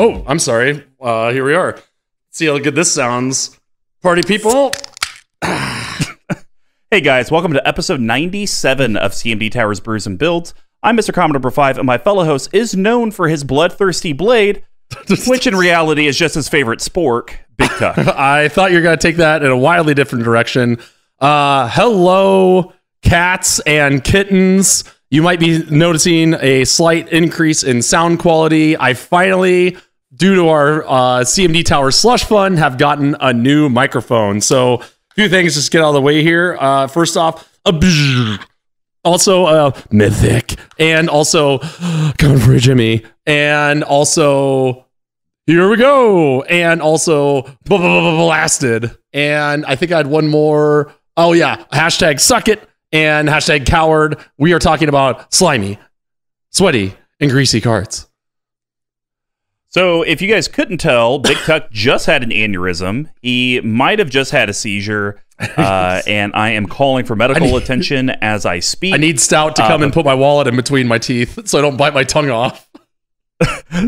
Oh, I'm sorry. Here we are. See how good this sounds. Party people. Hey guys, welcome to episode 97 of CMD Towers Brews and Builds. I'm Mr. Commodore 5, and my fellow host is known for his bloodthirsty blade, which in reality is just his favorite spork, bigTuck. I thought you were going to take that in a wildly different direction. Hello, cats and kittens. You might be noticing a slight increase in sound quality. I finally, due to our CMD Tower slush fund, have gotten a new microphone. So a few things just get out of the way here. First off, also mythic, and also coming for a Jimmy, and also here we go, and also blasted, and I think I had one more. Oh yeah, hashtag suck it and hashtag coward. We are talking about slimy, sweaty, and greasy carts. So if you guys couldn't tell, bigTuck just had an aneurysm. He might have just had a seizure, and I am calling for medical attention as I speak. I need Stout to come and put my wallet in between my teeth so I don't bite my tongue off.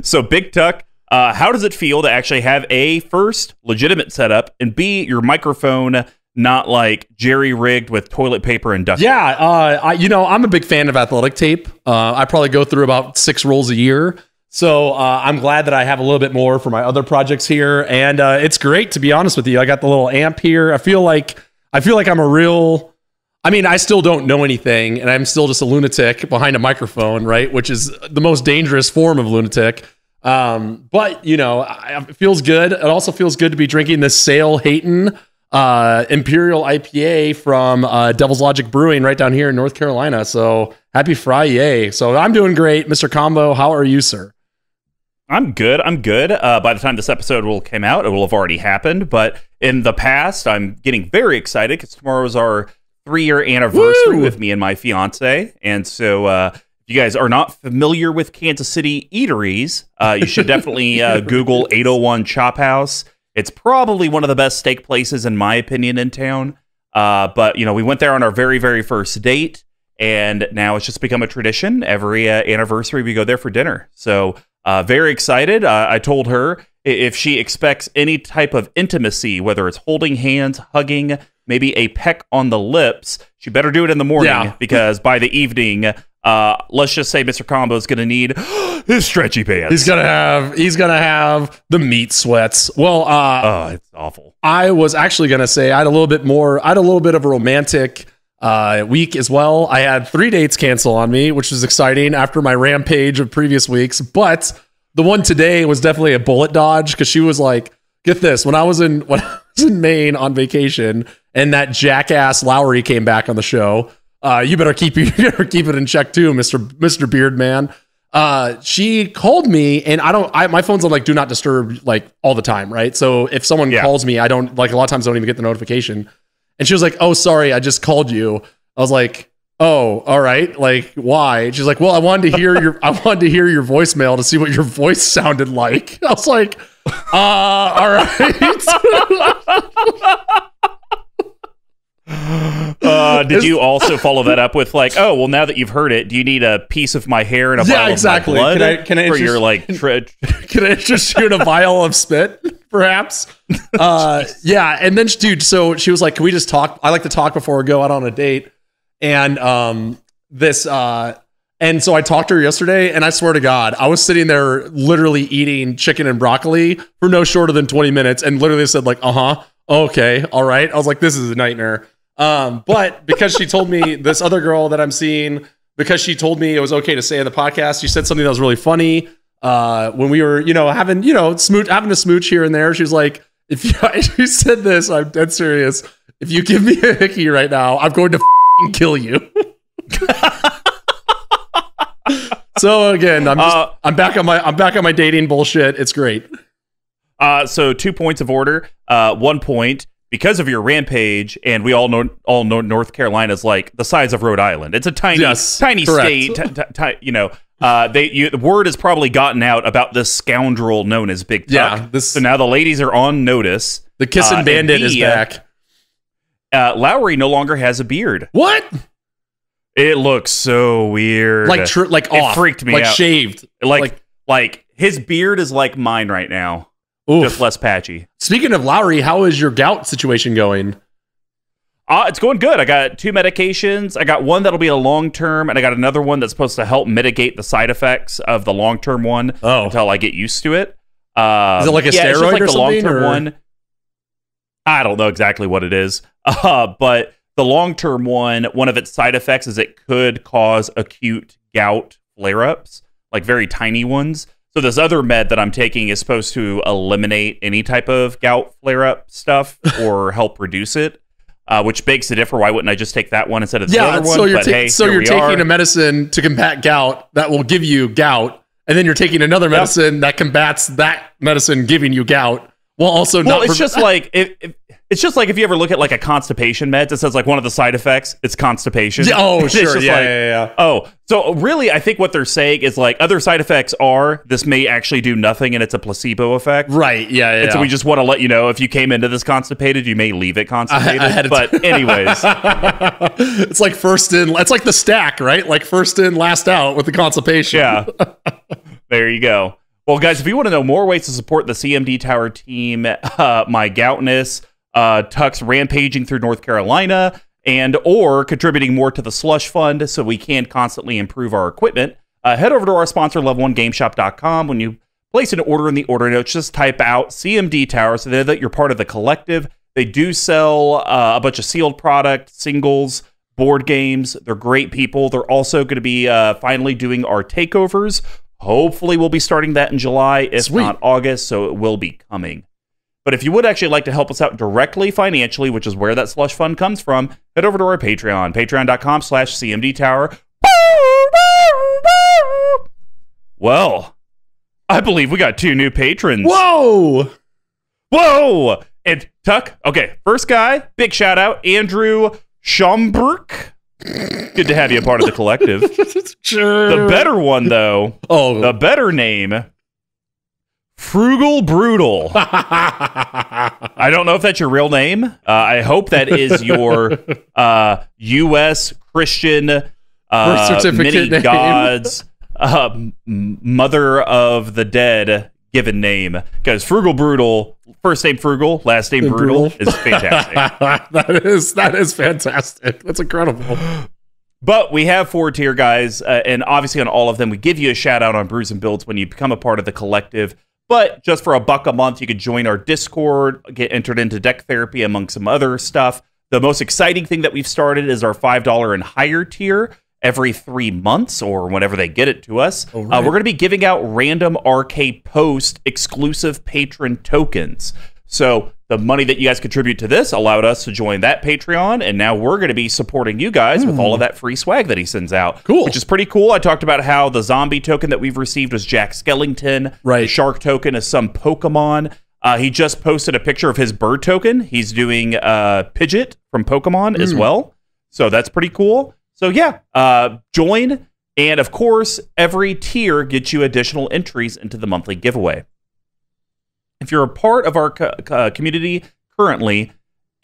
So bigTuck, how does it feel to actually have A, first, legitimate setup, and B, your microphone not like jerry-rigged with toilet paper and duct tape? Yeah, I'm a big fan of athletic tape. I probably go through about 6 rolls a year. So I'm glad that I have a little bit more for my other projects here, and it's great, to be honest with you. I got the little amp here. I feel like I'm a real. I mean, I still don't know anything, and I'm still just a lunatic behind a microphone, right? Which is the most dangerous form of lunatic. But it feels good. It also feels good to be drinking this Sail Hayton Imperial IPA from Devil's Logic Brewing right down here in North Carolina. So happy Friday! So I'm doing great, Mr. Combo. How are you, sir? I'm good. By the time this episode will come out, it will have already happened. But in the past, I'm getting very excited because tomorrow is our 3-year anniversary with me and my fiance. And so if you guys are not familiar with Kansas City eateries, you should definitely Google 801 Chop House. It's probably one of the best steak places, in my opinion, in town. But, we went there on our very, very first date. And now it's just become a tradition. Every anniversary, we go there for dinner. So very excited. I told her if she expects any type of intimacy, whether it's holding hands, hugging, maybe a peck on the lips, she better do it in the morning because by the evening, let's just say Mr. Combo is going to need his stretchy pants. He's gonna have the meat sweats. Well, it's awful. I was actually gonna say I had a little bit of a romantic week as well. I had 3 dates cancel on me, which was exciting after my rampage of previous weeks. But the one today was definitely a bullet dodge because she was like, "Get this! When I was in Maine on vacation, and that jackass Lowry came back on the show, you better keep it in check too, Mr. Beard Man." She called me, and my phone's on like do not disturb like all the time, right? So if someone calls me, I don't like a lot of times I don't even get the notification. And she was like, "Oh, sorry, I just called you." I was like, "Oh, all right. Like, why?" She's like, "Well, I wanted to hear your voicemail to see what your voice sounded like." I was like, all right." Did you also follow that up with like, "Oh, well, now that you've heard it, do you need a piece of my hair and a vial of my blood?" Can I for your like can I interest you in a vial of spit, perhaps? Yeah. And then, dude, so she was like, "Can we just talk? I like to talk before we go out on a date." And and so I talked to her yesterday, and I swear to God, I was sitting there literally eating chicken and broccoli for no shorter than 20 minutes, and literally said like, "Okay, all right." I was like, "This is a nightmare." But because she told me, this other girl that I'm seeing, because she told me it was okay to say in the podcast, she said something that was really funny. When we were, having a smooch here and there, she was like, she said this, I'm dead serious. "If you give me a hickey right now, I'm going to kill you." So again, I'm back on my dating bullshit. It's great. So 2 points of order. 1 point. Because of your rampage, and we all know North Carolina's like the size of Rhode Island. It's a tiny state. The word has probably gotten out about this scoundrel known as bigTuck. Yeah, so now the ladies are on notice. The kissing bandit is back. Lowry no longer has a beard. What? It looks so weird. Like off. It freaked me out. Like shaved. Like His beard is like mine right now. Oof. Just less patchy. Speaking of Lowry, how is your gout situation going? It's going good. I got 2 medications. I got one that'll be a long-term, and I got another one that's supposed to help mitigate the side effects of the long-term one until I get used to it. Is it like a steroid it's just like or the something? Long-term one. I don't know exactly what it is. But the long-term one of its side effects is it could cause acute gout flare-ups, like very tiny ones. So this other med that I'm taking is supposed to eliminate any type of gout flare-up stuff or help reduce it. Which begs to differ. Why wouldn't I just take that one instead of the other one? So you're taking a medicine to combat gout that will give you gout, and then you're taking another medicine that combats that medicine giving you gout, while also not. Well, it's just like it's just like if you ever look at like a constipation meds, it says like one of the side effects, it's constipation. Oh, sure, yeah. Oh, so really, I think what they're saying is like other side effects are this may actually do nothing and it's a placebo effect, right? Yeah. And so we just want to let you know if you came into this constipated, you may leave it constipated. But anyways, it's like it's like the stack, right? Like first in, last out with the constipation. Yeah. There you go. Well, guys, if you want to know more ways to support the CMD Tower team, my goutness, Tuck's rampaging through North Carolina, and or contributing more to the slush fund so we can constantly improve our equipment, head over to our sponsor, level1gameshop.com. When you place an order in the order notes, just type out CMD Tower so that you're part of the collective. They do sell a bunch of sealed product, singles, board games. They're great people. They're also going to be finally doing our takeovers. Hopefully we'll be starting that in July, if not August, so it will be coming. But if you would actually like to help us out directly financially, which is where that slush fund comes from, head over to our Patreon, patreon.com/CMDTower. Well, I believe we got 2 new patrons. Whoa! And Tuck, okay, first guy, big shout out, Andrew Schomburg. Good to have you a part of the collective. Sure. The better one, though, the better name, Frugal Brutal. I don't know if that's your real name. I hope that is your U.S. Christian birth certificate many gods, mother of the dead given name. Because Frugal Brutal, first name Frugal, last name Brutal is fantastic. that is fantastic. That's incredible. But we have 4 tier guys, and obviously on all of them, we give you a shout out on Brews and Builds when you become a part of the collective. But just for $1 a month, you could join our Discord, get entered into deck therapy, among some other stuff. The most exciting thing that we've started is our $5 and higher tier. Every 3 months or whenever they get it to us, we're going to be giving out random RK Post exclusive patron tokens. So the money that you guys contribute to this allowed us to join that Patreon, and now we're going to be supporting you guys with all of that free swag that he sends out. Cool. Which is pretty cool. I talked about how the zombie token that we've received was Jack Skellington. Right. The shark token is some Pokemon. He just posted a picture of his bird token. He's doing Pidgeot from Pokemon as well. So that's pretty cool. So yeah, join. And of course, every tier gets you additional entries into the monthly giveaway. If you're a part of our community currently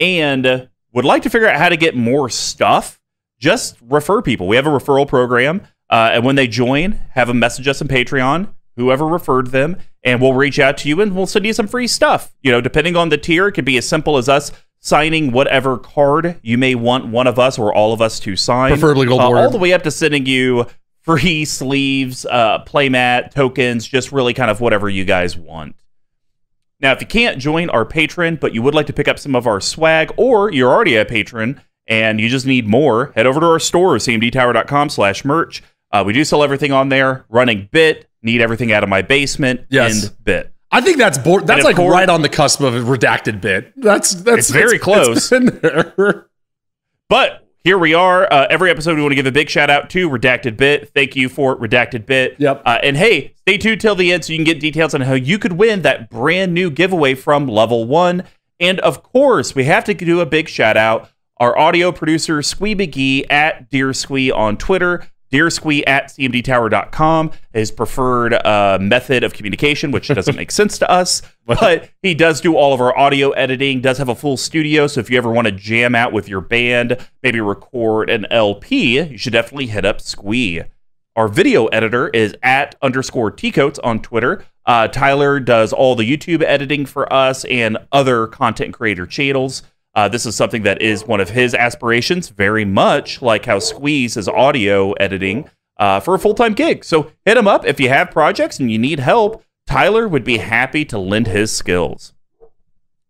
and would like to figure out how to get more stuff, just refer people. We have a referral program. And when they join, have them message us on Patreon, whoever referred them, and we'll reach out to you and we'll send you some free stuff. You know, depending on the tier, it could be as simple as us signing whatever card you may want one of us or all of us to sign. Preferably gold border. All the way up to sending you free sleeves, playmat, tokens, just really kind of whatever you guys want. Now, if you can't join our Patron, but you would like to pick up some of our swag, or you're already a patron and you just need more, head over to our store, cmdtower.com/merch. We do sell everything on there. Running Bit, need everything out of my basement, end Bit. I think that's like right on the cusp of a redacted Bit. That's it's very close. It's in there. But here we are. Every episode, we want to give a big shout out to Redacted Bit. Thank you for Redacted Bit. Yep. And hey, stay tuned till the end so you can get details on how you could win that brand new giveaway from Level 1. And of course, we have to do a big shout out. Our audio producer, Squee McGee at Dear Squee on Twitter. DearSquee at cmdtower.com, his preferred method of communication, which doesn't make sense to us, but he does do all of our audio editing, does have a full studio, so if you ever want to jam out with your band, maybe record an LP, you should definitely hit up Squee. Our video editor is @_tcoats on Twitter. Tyler does all the YouTube editing for us and other content creator channels. This is something that is one of his aspirations, very much like how Squeeze is audio editing for a full-time gig. So hit him up if you have projects and you need help. Tyler would be happy to lend his skills.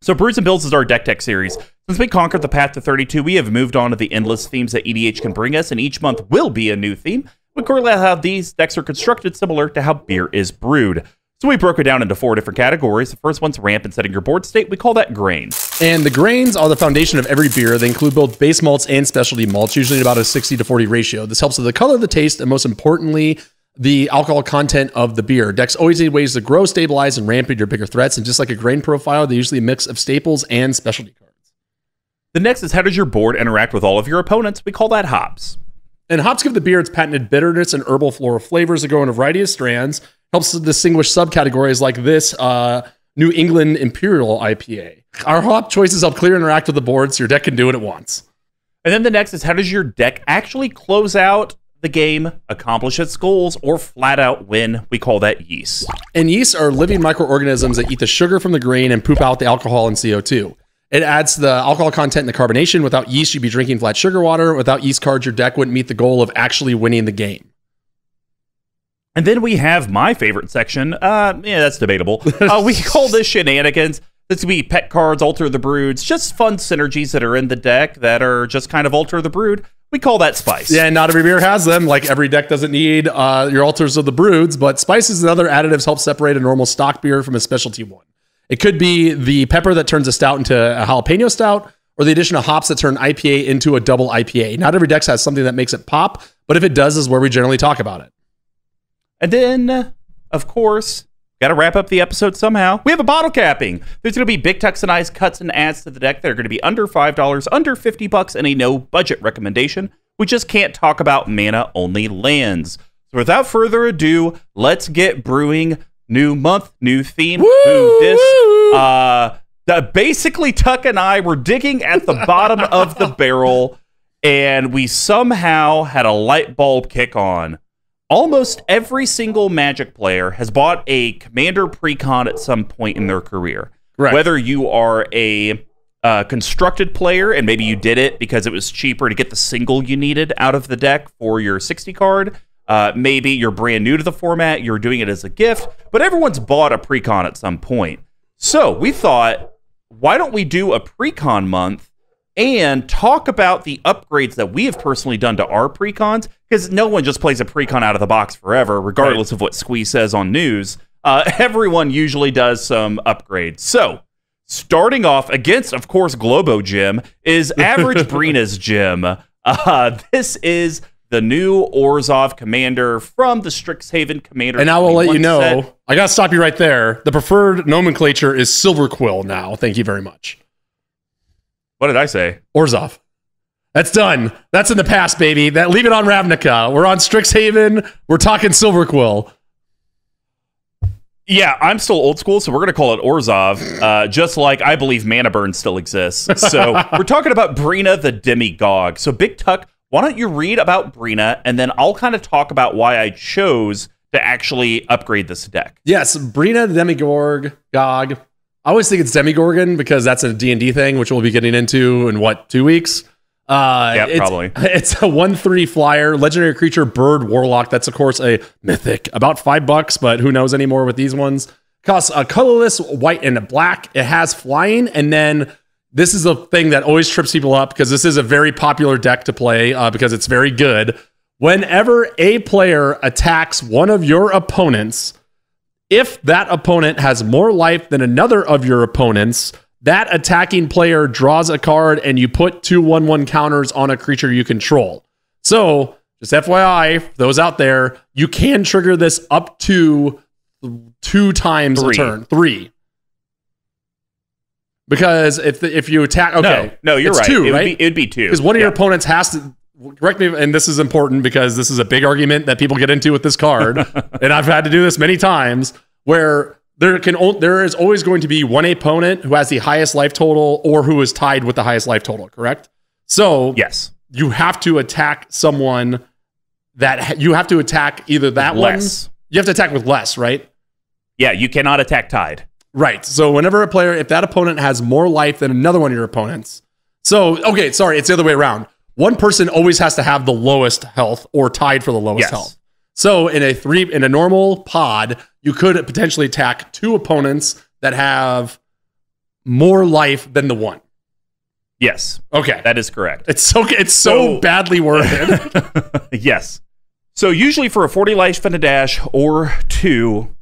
So Brews and Builds is our deck tech series. Since we conquered the path to 32, we have moved on to the endless themes that EDH can bring us, and each month will be a new theme. We correlate how these decks are constructed similar to how beer is brewed. So we broke it down into 4 different categories. The first one's ramp and setting your board state. We call that grain. And the grains are the foundation of every beer. They include both base malts and specialty malts, usually about a 60-40 ratio. This helps with the color, the taste, and most importantly, the alcohol content of the beer. Decks always need ways to grow, stabilize, and ramp your bigger threats. And just like a grain profile, they're usually a mix of staples and specialty cards. The next is how does your board interact with all of your opponents? We call that hops. And hops give the beer its patented bitterness and herbal floral flavors that grow in a variety of strands. Helps to distinguish subcategories like this New England Imperial IPA. Our hop choices help clear and interact with the board so your deck can do what it wants. And then the next is how does your deck actually close out the game, accomplish its goals, or flat out win? We call that yeast. And yeast are living microorganisms that eat the sugar from the grain and poop out the alcohol and CO2. It adds the alcohol content and the carbonation. Without yeast, you'd be drinking flat sugar water. Without yeast cards, your deck wouldn't meet the goal of actually winning the game. And then we have my favorite section. Yeah, that's debatable. We call this shenanigans. This would be pet cards, alter the broods, just fun synergies that are in the deck that are just kind of alter the brood. We call that spice. Yeah, not every beer has them. Like every deck doesn't need your alters of the broods, but spices and other additives help separate a normal stock beer from a specialty one. It could be the pepper that turns a stout into a jalapeno stout, or the addition of hops that turn IPA into a double IPA. Not every deck has something that makes it pop, but if it does, is where we generally talk about it. And then, of course, got to wrap up the episode somehow. We have a bottle capping. There's going to be bigTucks and I's cuts and adds to the deck that are going to be under $5, under $50, and a no budget recommendation. We just can't talk about mana-only lands. So without further ado, let's get brewing. New month, new theme. Basically, Tuck and I were digging at the bottom of the barrel, and we somehow had a light bulb kick on. Almost every single Magic player has bought a Commander precon at some point in their career. Right. Whether you are a constructed player, and maybe you did it because it was cheaper to get the single you needed out of the deck for your 60 card. Maybe you're brand new to the format, you're doing it as a gift, but everyone's bought a precon at some point. So we thought, why don't we do a precon month and talk about the upgrades that we have personally done to our precons, because no one just plays a precon out of the box forever, regardless of what Squeeze says on news. Everyone usually does some upgrades. So, starting off against, of course, Globo Gym, is Average Breena's Gym. This is the new Orzhov commander from the Strixhaven Commander. And I will let you know, I got to stop you right there. The preferred nomenclature is Silverquill now. Thank you very much. What did I say? Orzhov. That's done. That's in the past, baby. Leave it on Ravnica. We're on Strixhaven. We're talking Silverquill. Yeah, I'm still old school, so we're going to call it Orzhov, just like I believe Mana Burn still exists. So we're talking about Breena the Demogogue. So bigTuck, why don't you read about Breena, and then I'll kind of talk about why I chose to actually upgrade this deck. Yes, Breena the Demogogue. I always think it's Demigorgon because that's a D&D thing, which we'll be getting into in, 2 weeks? Yeah, probably. It's a 1/3 flyer, legendary creature, bird, warlock. That's, of course, a mythic. About $5, but who knows anymore with these ones. Costs a colorless, white, and a black. It has flying, and then this is a thing that always trips people up because this is a very popular deck to play because it's very good. Whenever a player attacks one of your opponents, if that opponent has more life than another of your opponents, that attacking player draws a card and you put 2/1/1 counters on a creature you control. So, just FYI, for those out there, you can trigger this up to 2 times a turn. 3. Because if you attack, okay. No, you're right. 2, right? It'd be 2. Because one of your opponents has to, correct me, and this is important because this is a big argument that people get into with this card, and I've had to do this many times, where there is always going to be one opponent who has the highest life total or who is tied with the highest life total, correct? So yes, you have to attack someone that you have to attack either that less. one. You have to attack with less, right? Yeah, you cannot attack tied. Right. So whenever a player, if that opponent has more life than another one of your opponents. So, okay, sorry, it's the other way around. One person always has to have the lowest health or tied for the lowest health. So in a normal pod, you could potentially attack 2 opponents that have more life than the one. Yes. Okay. That is correct. It's so badly worded. Yes. So usually for a 40 life and a dash or 2,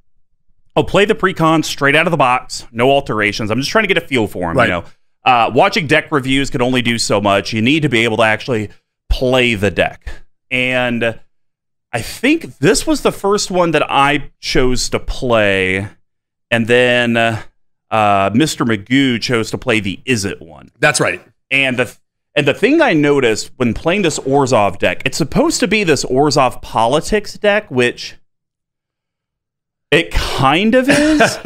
I'll play the precon straight out of the box, no alterations. I'm just trying to get a feel for them, right. you know. Watching deck reviews can only do so much. You need to be able to actually play the deck. And I think this was the first one that I chose to play, and then Mr. Magoo chose to play the Is It one. That's right. And the thing I noticed when playing this Orzhov deck, it's supposed to be this Orzhov politics deck, which it kind of is,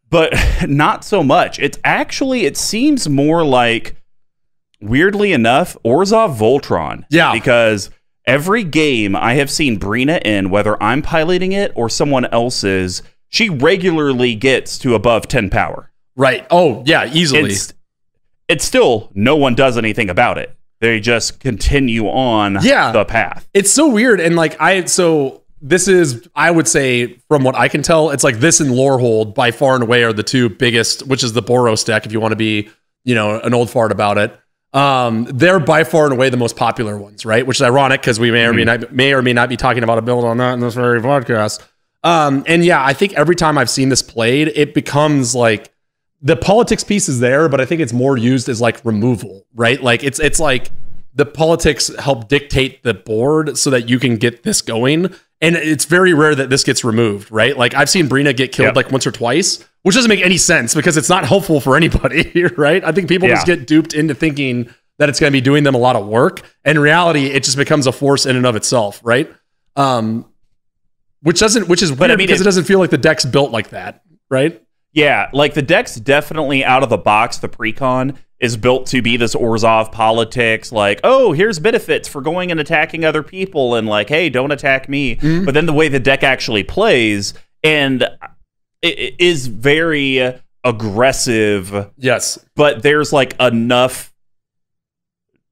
but not so much. It seems more like, weirdly enough, Orzhov Voltron. Yeah. Because every game I have seen Breena in, whether I'm piloting it or someone else's, she regularly gets to above 10 power. Right. Oh, yeah, easily. It's still, no one does anything about it. They just continue on the path. It's so weird. And like, this is, I would say, from what I can tell, it's like this and Lorehold by far and away are the 2 biggest, which is the Boros deck, if you want to be, you know, an old fart about it. They're by far and away the most popular ones, right? Which is ironic because we may or may not be talking about a build on that in this very podcast. And yeah, I think every time I've seen this played, it becomes like the politics piece is there, but I think it's more used as like removal, right? Like it's like the politics help dictate the board so that you can get this going. And it's very rare that this gets removed, right? Like I've seen Breena get killed like once or twice, which doesn't make any sense because it's not helpful for anybody, right? I think people just get duped into thinking that it's going to be doing them a lot of work. And in reality, it just becomes a force in and of itself, right? Which is weird because it doesn't feel like the deck's built like that, right? Yeah, like the deck's definitely out of the box. The precon is built to be this Orzhov politics, like, oh, here's benefits for going and attacking other people, and like, hey, don't attack me. Mm-hmm. But then the way the deck actually plays, and it is very aggressive. Yes. But there's like enough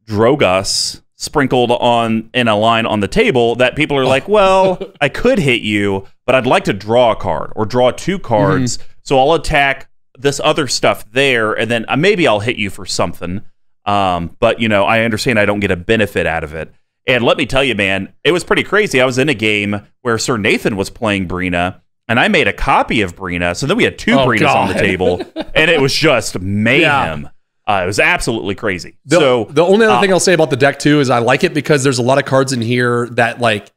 Drogas sprinkled on in a line on the table that people are like, well, I could hit you, but I'd like to draw a card or draw 2 cards. Mm-hmm. So I'll attack this other stuff there, and then maybe I'll hit you for something. But, you know, I understand I don't get a benefit out of it. And let me tell you, man, it was pretty crazy. I was in a game where Sir Nathan was playing Breena, and I made a copy of Breena. So then we had 2 Breenas on the table, and it was just mayhem. It was absolutely crazy. The only other thing I'll say about the deck, too, is I like it because there's a lot of cards in here that, like,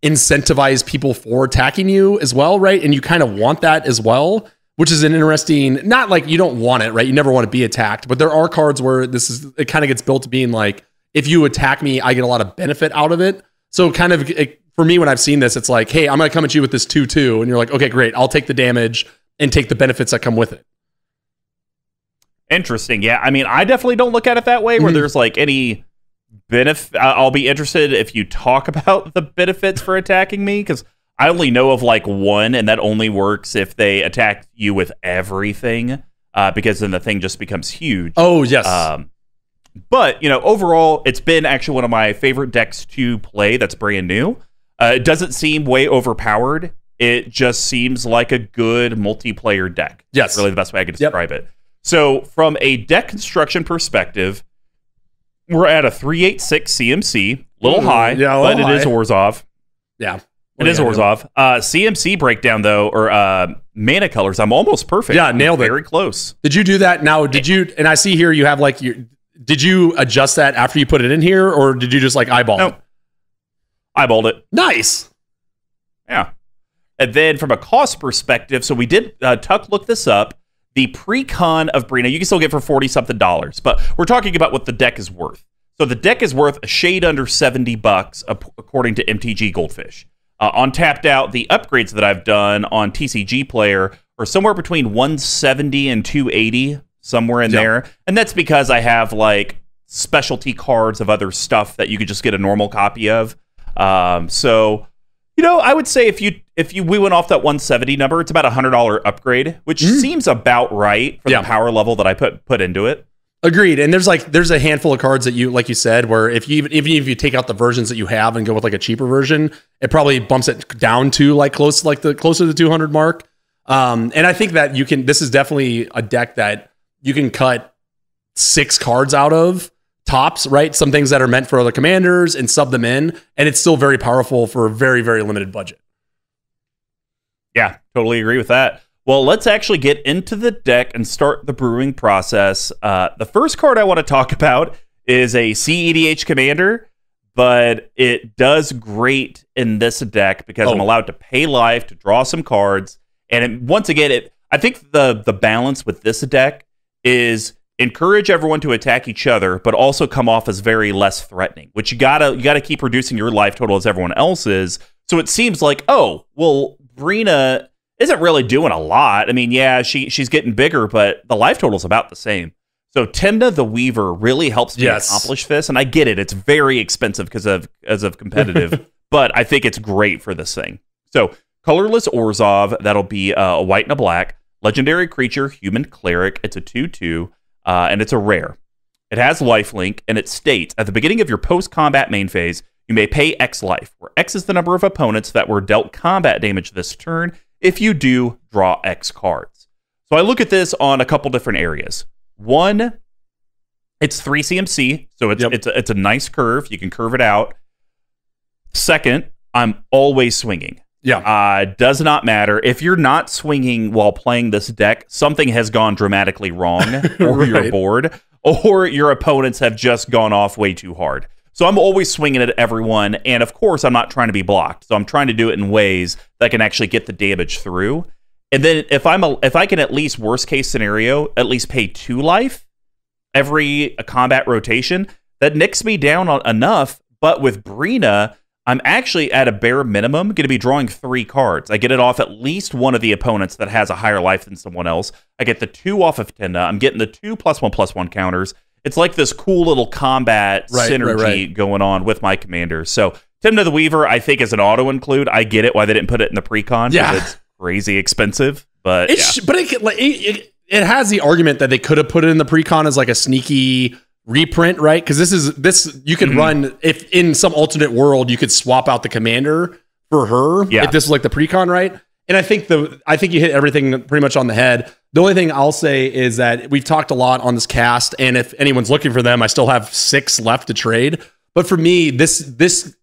incentivize people for attacking you as well, right? And you kind of want that as well, which is an interesting, not like you don't want it, right? You never want to be attacked, but there are cards where it kind of gets built to being like, if you attack me, I get a lot of benefit out of it. So kind of, for me, when I've seen this, it's like, hey, I'm going to come at you with this 2/2. And you're like, okay, great. I'll take the damage and take the benefits that come with it. Interesting. Yeah. I mean, I definitely don't look at it that way where there's like any benefit. I'll be interested if you talk about the benefits for attacking me, because I only know of like one, and that only works if they attack you with everything, because then the thing just becomes huge. Oh, yes. But, you know, overall, it's been actually one of my favorite decks to play that's brand new. It doesn't seem way overpowered. It just seems like a good multiplayer deck. Yes. That's really the best way I could describe it. So from a deck construction perspective, we're at a 386 CMC. Little high, but it is Orzhov. Yeah. It is Orzhov. CMC breakdown, though, or mana colors, I'm almost perfect. Yeah, nailed it. Very close. Did you do that? Now, did you, and I see here you have like, did you adjust that after you put it in here, or did you just like eyeball it? Eyeballed it. Nice. Yeah. And then from a cost perspective, so we did, Tuck look this up. The precon of Breena, you can still get for $40-something, but we're talking about what the deck is worth. So the deck is worth a shade under $70, according to MTG Goldfish. On Tapped Out, the upgrades that I've done on TCG Player are somewhere between 170 and 280, somewhere in there. And that's because I have like specialty cards of other stuff that you could just get a normal copy of. So, I would say we went off that 170 number, it's about $100 upgrade, which seems about right for the power level that I put into it. Agreed. And there's a handful of cards that you, like you said, where even if you take out the versions that you have and go with like a cheaper version, it probably bumps it down to like closer to the 200 mark. And I think that this is definitely a deck that you can cut 6 cards out of tops, right? Some things that are meant for other commanders and sub them in, and it's still very powerful for a very, very limited budget. Yeah, totally agree with that. Well, let's actually get into the deck and start the brewing process. The first card I want to talk about is a CEDH commander, but it does great in this deck because I'm allowed to pay life to draw some cards. And once again, I think the balance with this deck is encourage everyone to attack each other, but also come off as very less threatening, which you gotta keep reducing your life total as everyone else is. So it seems like, oh, well, Breena isn't really doing a lot. I mean, yeah, she's getting bigger, but the life total is about the same. So Demna the Weaver really helps me accomplish this, and I get it. It's very expensive because of competitive, but I think it's great for this thing. So colorless Orzhov, that'll be a white and a black. Legendary creature, human cleric. It's a 2/2, and it's a rare. It has lifelink, and it states, at the beginning of your post-combat main phase, you may pay X life, where X is the number of opponents that were dealt combat damage this turn. If you do, draw X cards. So I look at this on a couple different areas. One, it's 3 CMC, so it's a nice curve. You can curve it out. Second, I'm always swinging. Yeah. Does not matter. If you're not swinging while playing this deck, something has gone dramatically wrong, or you're bored, or your opponents have just gone off way too hard. So I'm always swinging at everyone, and of course, I'm not trying to be blocked. So I'm trying to do it in ways that can actually get the damage through. And then if I can at least, worst case scenario, at least pay 2 life every combat rotation, that nicks me down enough. But with Breena, I'm actually at a bare minimum going to be drawing 3 cards. I get it off at least one of the opponents that has a higher life than someone else. I get the 2 off of Demna. I'm getting the 2 +1/+1 counters. It's like this cool little combat synergy going on with my commanders. So Demna the Weaver, I think, is an auto-include. I get it why they didn't put it in the precon. Yeah. It's crazy expensive. But it has the argument that they could have put it in the precon as like a sneaky reprint, right? Because this you could run, if in some alternate world you could swap out the commander for her. If this was like the precon, right? And I think you hit everything pretty much on the head. The only thing I'll say is that we've talked a lot on this cast, and if anyone's looking for them, I still have 6 left to trade. But for me, this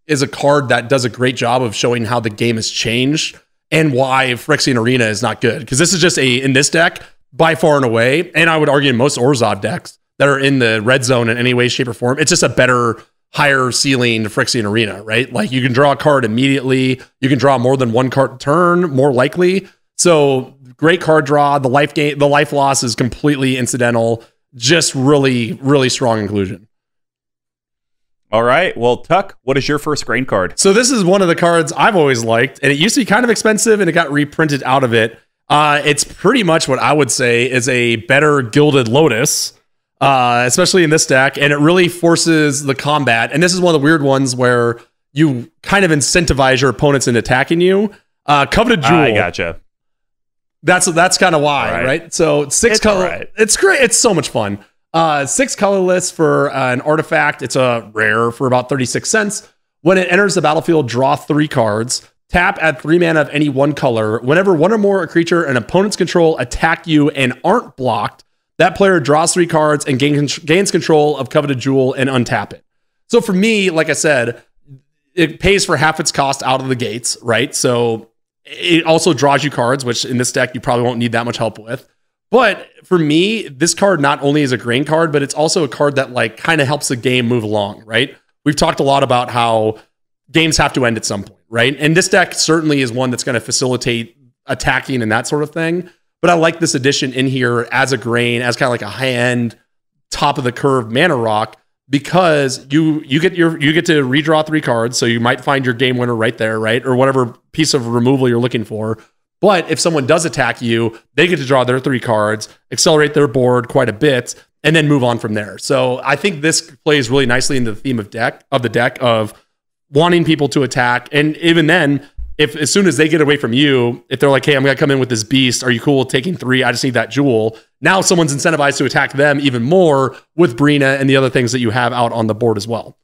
is a card that does a great job of showing how the game has changed and why Phyrexian Arena is not good. Because this is just in this deck, by far and away, and I would argue in most Orzhov decks that are in the red zone in any way, shape, or form, it's just a better, higher ceiling Phyrexian Arena, right? Like you can draw a card immediately, you can draw more than 1 card a turn, more likely. So great card draw. The life loss is completely incidental. Just really, really strong inclusion. All right. Well, Tuck, what is your first grain card? So this is one of the cards I've always liked, and it used to be kind of expensive, and it got reprinted out of it. It's pretty much what I would say is a better Gilded Lotus, especially in this deck, and it really forces the combat. And this is one of the weird ones where you kind of incentivize your opponents in attacking you. Coveted Jewel. I gotcha. That's kind of why, right? So 6 color. It's great. It's so much fun. 6 colorless for an artifact. It's a rare for about 36 cents. When it enters the battlefield, draw 3 cards. Tap, add 3 mana of any 1 color. Whenever 1 or more a creature and opponent's control attack you and aren't blocked, that player draws 3 cards and gains control of Coveted Jewel and untap it. So for me, like I said, it pays for half its cost out of the gates, right? So it also draws you cards, which in this deck you probably won't need that much help with. But for me, this card not only is a grain card, but it's also a card that like kind of helps the game move along, right? We've talked a lot about how games have to end at some point, right? And this deck certainly is one that's going to facilitate attacking and that sort of thing. But I like this addition in here as a grain, as kind of like a high-end, top of the curve mana rock, because you get to redraw 3 cards, so you might find your game winner right there, right? Or whatever piece of removal you're looking for. But if someone does attack you, they get to draw their 3 cards, accelerate their board quite a bit, and then move on from there. So I think this plays really nicely into the theme of the deck of wanting people to attack. And even then, if as soon as they get away from you, if they're like, hey, I'm going to come in with this beast, are you cool with taking 3? I just need that jewel. Now someone's incentivized to attack them even more with Breena and the other things that you have out on the board as well.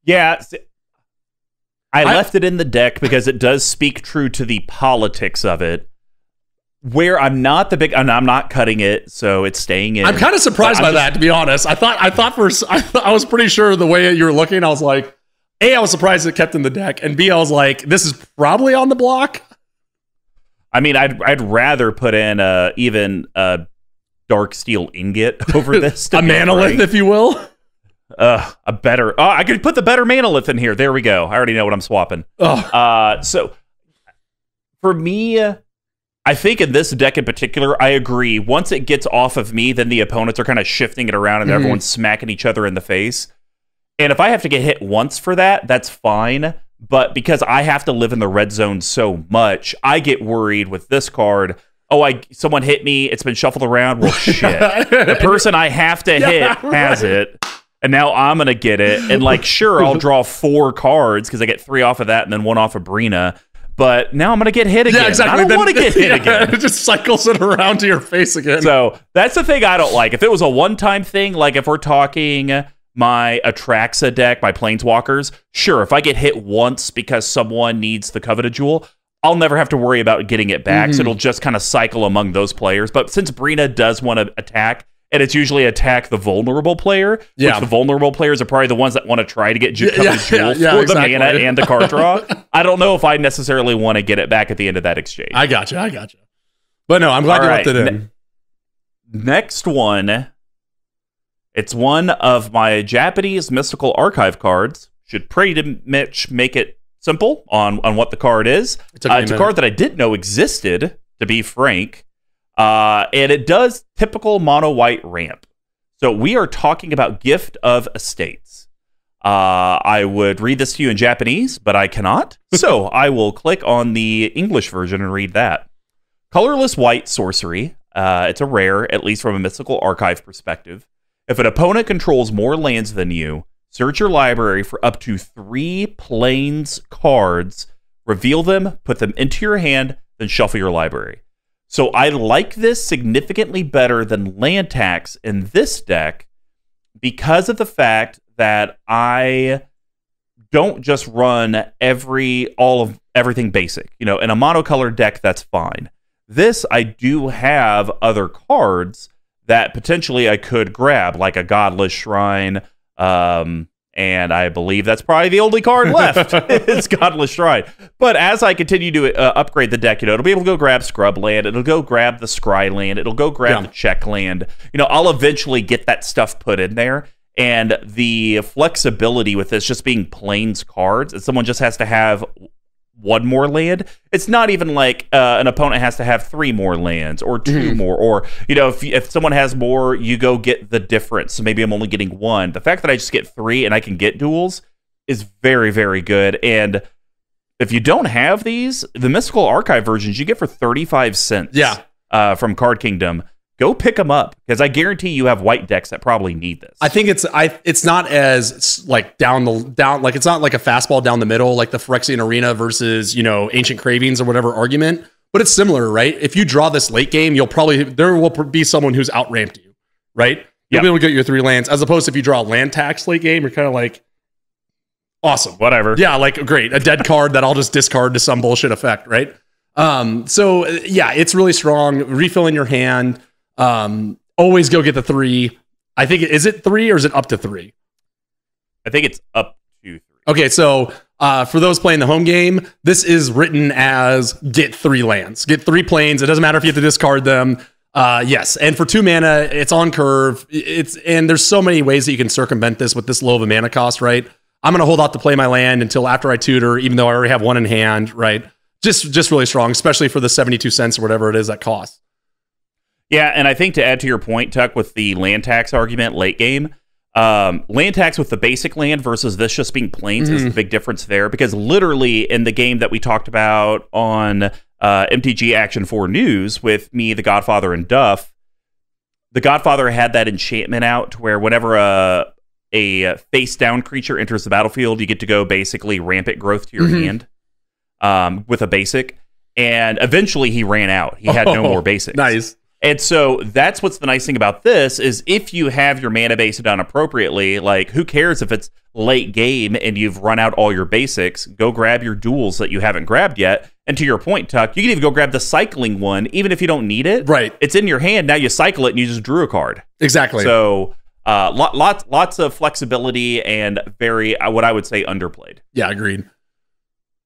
Yeah. I left it in the deck because it does speak true to the politics of it. Where I'm not the big, and I'm not cutting it, so it's staying in. I'm kind of surprised by that, to be honest. I was pretty sure the way you were looking, I was like, A, I was surprised it kept in the deck, and B, I was like, this is probably on the block. I mean, I'd rather put in even a dark steel ingot over this. A manolith, if you will. I could put the better manolith in here. There we go. I already know what I'm swapping. So for me, I think in this deck in particular, I agree. Once it gets off of me, then the opponents are kind of shifting it around and everyone's smacking each other in the face. And if I have to get hit once for that, that's fine. But because I have to live in the red zone so much, I get worried with this card. Oh, someone hit me. It's been shuffled around. Well, shit. The person I have to hit has it. And now I'm going to get it. And like, sure, I'll draw 4 cards because I get 3 off of that and then 1 off of Breena. But now I'm going to get hit again. Yeah, exactly. I don't want to get hit again. It just cycles it around to your face again. So that's the thing I don't like. If it was a one-time thing, like if we're talking my Atraxa deck, my Planeswalkers, sure, if I get hit once because someone needs the coveted jewel, I'll never have to worry about getting it back. So it'll just kind of cycle among those players. But since Breena does want to attack, and it's usually attack the vulnerable player, which the vulnerable players are probably the ones that want to try to get coveted jewel for the mana and the card draw. I don't know if I necessarily want to get it back at the end of that exchange. I gotcha. But no, I'm glad you left it in. Next one, it's one of my Japanese Mystical Archive cards. Should pretty much make it simple on what the card is. It's a card that I didn't know existed, to be frank. And it does typical mono-white ramp. So we are talking about Gift of Estates. I would read this to you in Japanese, but I cannot. So I will click on the English version and read that. Colorless white sorcery. It's a rare, at least from a Mystical Archive perspective. If an opponent controls more lands than you, search your library for up to 3 Plains cards, reveal them, put them into your hand, then shuffle your library. So I like this significantly better than land tax in this deck because of the fact that I don't just run everything basic. You know, in a monocolored deck, that's fine. This, I do have other cards that potentially I could grab, like a Godless Shrine, and I believe that's probably the only card left. It's Godless Shrine. But as I continue to upgrade the deck, you know, it'll be able to go grab Scrub Land. It'll go grab the Scry Land. It'll go grab the Check Land. You know, I'll eventually get that stuff put in there. And the flexibility with this just being Plains cards, and someone just has to have 1 more land. It's not even like an opponent has to have 3 more lands or 2 more, or you know, if someone has more, you go get the difference. So maybe I'm only getting 1. The fact that I just get 3 and I can get duels is very, very good. And if you don't have these, the Mystical Archive versions you get for 35 cents. From Card Kingdom. Go pick them up because I guarantee you have white decks that probably need this. I think it's not as like like it's not like a fastball down the middle like the Phyrexian Arena versus, you know, Ancient Cravings or whatever argument, but it's similar, right? If you draw this late game, there will be someone who's out-ramped you, right? You'll be able to get your 3 lands, as opposed to if you draw a land tax late game, you're kind of like, awesome, whatever. Yeah, like great, a dead card that I'll just discard to some bullshit effect, right? So yeah, it's really strong. Refilling your hand. Always go get the 3. I think, is it 3 or is it up to 3? I think it's up to 3. Okay, so for those playing the home game, this is written as get 3 lands. Get 3 plains. It doesn't matter if you have to discard them. Yes, and for 2 mana, it's on curve. And there's so many ways that you can circumvent this with this low of a mana cost, right? I'm going to hold out to play my land until after I tutor, even though I already have 1 in hand, right? Just really strong, especially for the 72 cents or whatever it is that costs. Yeah, and I think to add to your point, Tuck, with the land tax argument late game, land tax with the basic land versus this just being plains is the big difference there, because literally in the game that we talked about on MTG Action 4 News with me, the Godfather, and Duff, the Godfather had that enchantment out to where whenever a face-down creature enters the battlefield, you get to go basically rampant growth to your hand with a basic. And eventually he ran out. He had no more basics. Nice. And so that's what's the nice thing about this is if you have your mana base done appropriately, like who cares if it's late game and you've run out all your basics, go grab your duels that you haven't grabbed yet. And to your point, Tuck, you can even go grab the cycling one, even if you don't need it. Right. It's in your hand. Now you cycle it and you just drew a card. Exactly. So lots of flexibility and very, what I would say, underplayed. Yeah, agreed.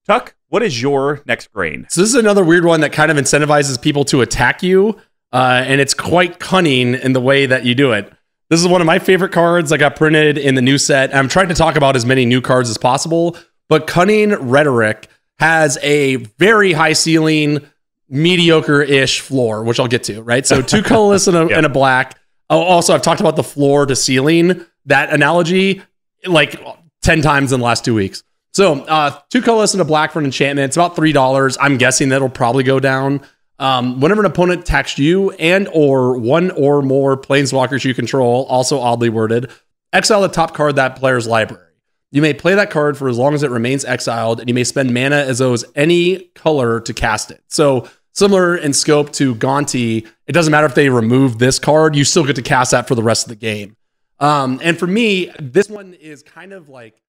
Tuck, what is your next grain? So this is another weird one that kind of incentivizes people to attack you. And it's quite cunning in the way that you do it. This is one of my favorite cards that got printed in the new set. I'm trying to talk about as many new cards as possible, but Cunning Rhetoric has a very high ceiling, mediocre-ish floor, which I'll get to, right? So 2 colorless and a black. Oh, also, I've talked about the floor to ceiling, that analogy, like 10 times in the last 2 weeks. So 2 colorless and a black for an enchantment. It's about $3. I'm guessing that'll probably go down. Whenever an opponent attacks you and or one or more planeswalkers you control, also oddly worded, exile the top card of that player's library. You may play that card for as long as it remains exiled, and you may spend mana as though it's any color to cast it. So similar in scope to Gonti, it doesn't matter if they remove this card, you still get to cast that for the rest of the game. And for me, this one is kind of like,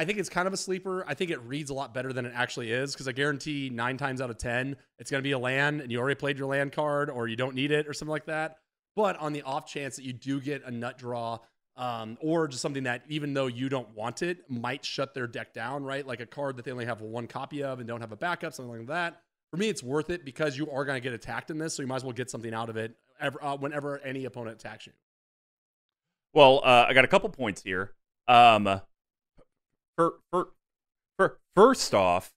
I think it's kind of a sleeper. I think it reads a lot better than it actually is because I guarantee 9 times out of 10, it's going to be a land and you already played your land card or you don't need it or something like that. But on the off chance that you do get a nut draw or just something that even though you don't want it might shut their deck down, right? Like a card that they only have 1 copy of and don't have a backup, something like that. For me, it's worth it because you are going to get attacked in this. So you might as well get something out of it whenever any opponent attacks you. Well, I got a couple points here. First off,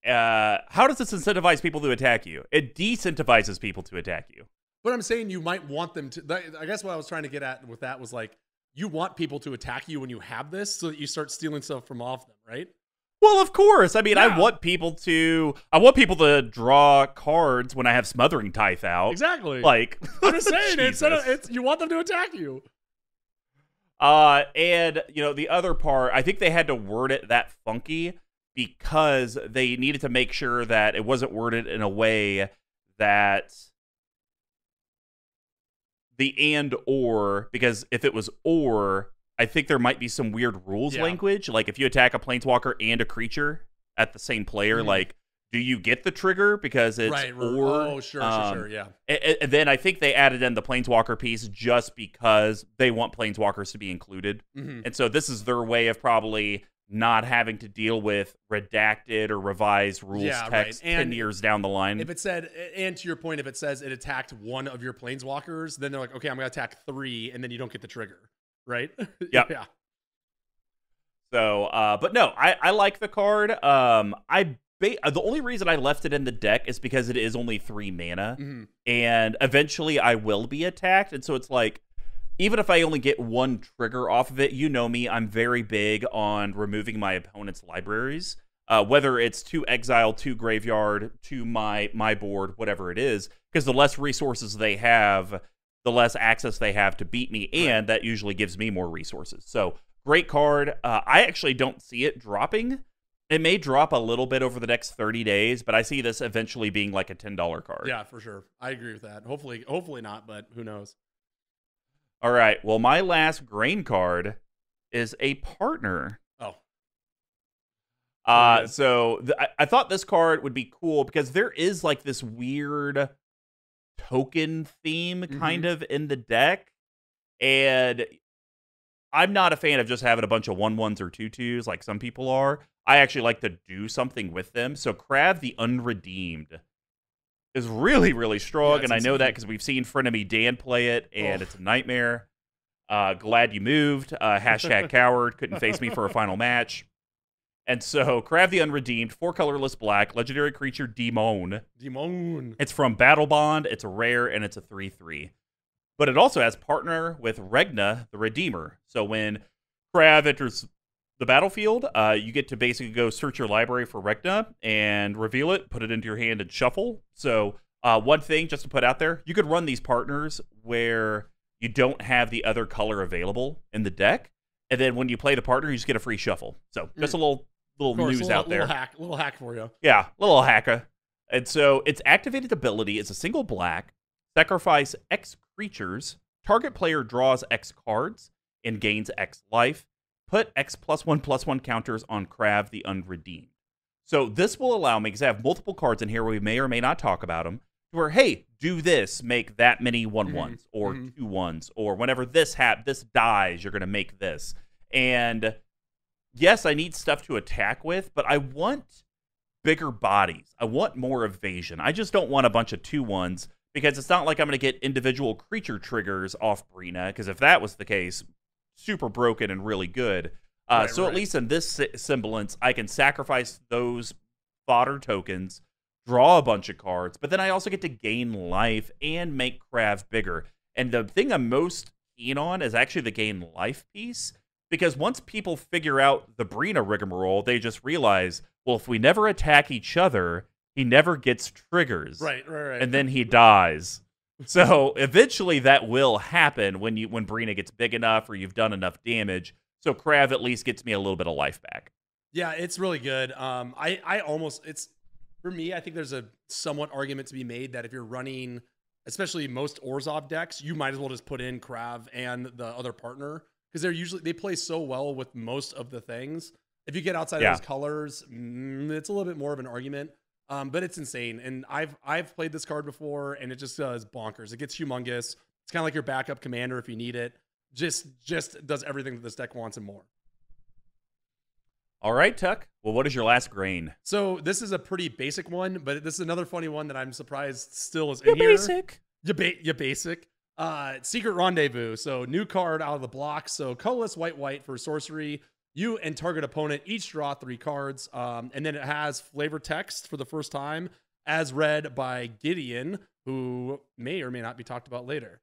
how does this incentivize people to attack you? It decentivizes people to attack you. But I'm saying you might want them to. I guess what I was trying to get at with that was like, you want people to attack you when you have this so that you start stealing stuff from off them, right? Well, of course. I mean, yeah. I want people to draw cards when I have Smothering Tithe out. Exactly. Like, I'm just saying, you want them to attack you. And you know, the other part, I think they had to word it that funky because they needed to make sure that it wasn't worded in a way that the and or, because if it was or, I think there might be some weird rules language. Like if you attack a planeswalker and a creature at the same player, like, do you get the trigger because it's or? Oh, sure, yeah. And then I think they added in the planeswalker piece just because they want planeswalkers to be included. And so this is their way of probably not having to deal with redacted or revised rules text 10 years down the line. If it said, and to your point, if it says it attacked 1 of your planeswalkers, then they're like, okay, I'm going to attack 3, and then you don't get the trigger, right? Yep. Yeah. So, but no, I like the card. The only reason I left it in the deck is because it is only 3 mana, and eventually I will be attacked, and so it's like, even if I only get 1 trigger off of it, you know me, I'm very big on removing my opponent's libraries, whether it's to exile, to graveyard, to my board, whatever it is, because the less resources they have, the less access they have to beat me, and that usually gives me more resources. So, great card. I actually don't see it dropping. It may drop a little bit over the next 30 days, but I see this eventually being like a $10 card. Yeah, for sure. I agree with that. Hopefully not, but who knows? All right. Well, my last grain card is a partner. Oh. So I thought this card would be cool because there is like this weird token theme kind of in the deck. And I'm not a fan of just having a bunch of 1/1s or 2/2s like some people are. I actually like to do something with them. So Krav the Unredeemed is really, really strong. And I know that because we've seen Frenemy Dan play it, and it's a nightmare. Glad you moved. Hashtag coward. Couldn't face me for a final match. And so Krav the Unredeemed, 4 colorless black, legendary creature Demon. It's from Battle Bond. It's a rare, and it's a 3/3. But it also has partner with Regna, the Redeemer. So when Krav enters the battlefield, you get to basically go search your library for Regna and reveal it, put it into your hand and shuffle. So one thing just to put out there, you could run these partners where you don't have the other color available in the deck. And then when you play the partner, you just get a free shuffle. So just a little news out there. Little hack for you. Yeah, little hacker. And so its activated ability is a single black, sacrifice X creatures, target player draws X cards and gains X life, put X +1/+1 counters on Krav the Unredeemed. So this will allow me, because I have multiple cards in here where we may or may not talk about them, where, hey, do this, make that many 1/1s or 2/1s, or whenever this dies, you're going to make this. And yes, I need stuff to attack with, but I want bigger bodies. I want more evasion. I just don't want a bunch of 2/1s, because it's not like I'm going to get individual creature triggers off Breena, because if that was the case, super broken and really good. At least in this semblance, I can sacrifice those fodder tokens, draw a bunch of cards, but then I also get to gain life and make Krav bigger. And the thing I'm most keen on is actually the gain life piece, because once people figure out the Breena rigmarole, they just realize, well, if we never attack each other, he never gets triggers. Right. And then he dies. So eventually that will happen when Breena gets big enough or you've done enough damage. So Krav at least gets me a little bit of life back. Yeah, it's really good. For me, I think there's a somewhat argument to be made that if you're running, especially most Orzhov decks, you might as well just put in Krav and the other partner, because they play so well with most of the things. If you get outside of those colors, it's a little bit more of an argument. But it's insane. And I've played this card before, and it just does bonkers. It gets humongous. It's kind of like your backup commander if you need it. Just does everything that this deck wants and more. All right, Tuck. Well, what is your last grain? So this is a pretty basic one, but this is another funny one that I'm surprised still is in here. You basic. Secret Rendezvous. So new card out of the block. So colorless white for sorcery. You and target opponent each draw 3 cards. And then it has flavor text for the first time, as read by Gideon, who may or may not be talked about later.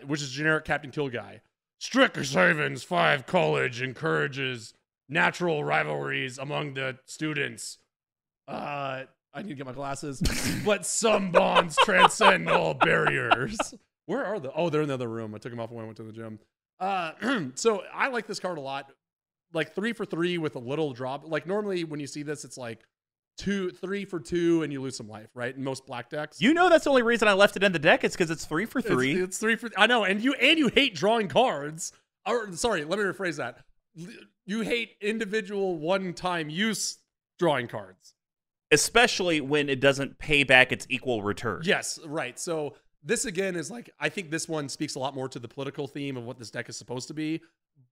Which is generic Captain Kill guy. Strixhaven's 5 college encourages natural rivalries among the students. I need to get my glasses. But some bonds transcend all barriers. Where are they? Oh, they're in the other room. I took them off when I went to the gym. So I like this card a lot. Like 3 for 3 with a little drop. Like normally when you see this, it's like 3 for 2 and you lose some life, right? In most black decks. You know that's the only reason I left it in the deck. It's because it's 3 for 3. It's 3 for. I know, and you hate drawing cards. Or sorry, let me rephrase that. You hate individual one-time use drawing cards, especially when it doesn't pay back its equal return. Yes, right. So this again is like, I think this one speaks a lot more to the political theme of what this deck is supposed to be.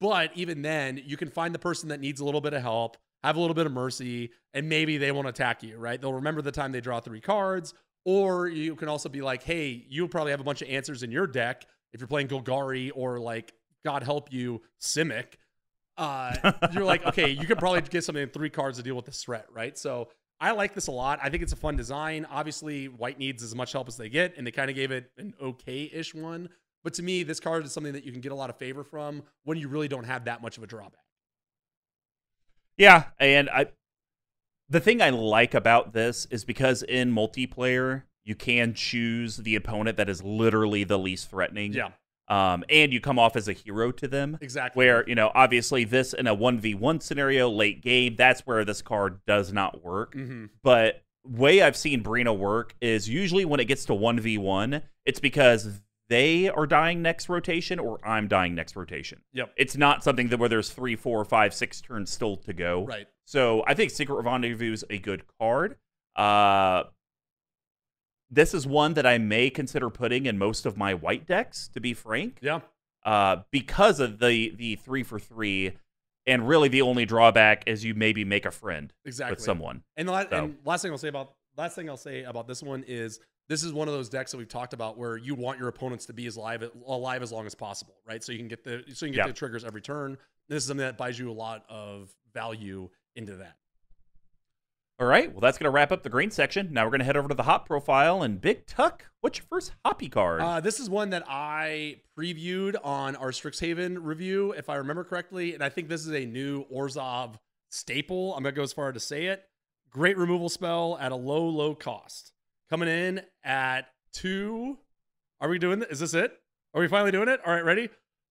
But even then, you can find the person that needs a little bit of help, have a little bit of mercy, and maybe they won't attack you, right? They'll remember the time they draw 3 cards, or you can also be like, hey, you'll probably have a bunch of answers in your deck if you're playing Golgari or like, God help you, Simic. You're like, okay, you could probably get something in 3 cards to deal with this threat, right? So I like this a lot. I think it's a fun design. Obviously, white needs as much help as they get, and they kind of gave it an okay-ish one. But to me, this card is something that you can get a lot of favor from when you really don't have that much of a drawback. Yeah, and the thing I like about this is because in multiplayer, you can choose the opponent that is literally the least threatening. Yeah. And you come off as a hero to them. Exactly. Where, obviously this in a 1v1 scenario, late game, that's where this card does not work. But way I've seen Breena work is usually when it gets to 1v1, it's because they are dying next rotation or I'm dying next rotation. Yep. It's not something that where there's 3, 4, 5, 6 turns still to go. Right. So I think Secret Rendezvous is a good card. This is one that I may consider putting in most of my white decks, to be frank. Yeah. Because of the 3 for 3, and really the only drawback is you maybe make a friend with someone. And last thing I'll say about this one is this is one of those decks that we've talked about where you want your opponents to be alive as long as possible, right? So you can get the triggers every turn. This is something that buys you a lot of value into that. All right, well, that's going to wrap up the green section. Now we're going to head over to the hop profile. And bigTuck, what's your first hoppy card? This is one that I previewed on our Strixhaven review, if I remember correctly. And I think this is a new Orzhov staple. I'm going to go as far to say it. Great removal spell at a low, low cost. Coming in at 2. Are we doing this? Is this it? Are we finally doing it? All right, ready?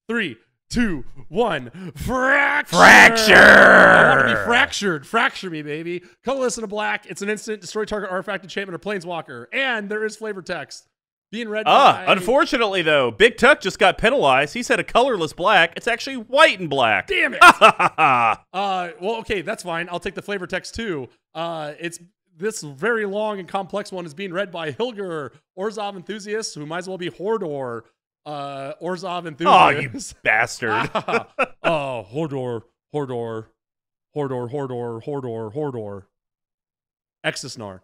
3, 2, 1. Fracture! I want to be fractured. Fracture me, baby. Colorless in a black. It's an instant. Destroy target artifact, enchantment, or planeswalker. And there is flavor text. Being read by... Unfortunately, though, bigTuck just got penalized. He said a colorless black. It's actually white and black. Damn it. Well, okay, that's fine. I'll take the flavor text, too. It's this very long and complex one is being read by Hilger, Orzhov enthusiast, who might as well be Hordor. Orzhov enthusiast. Oh, you bastard. Hordor. Exisnar.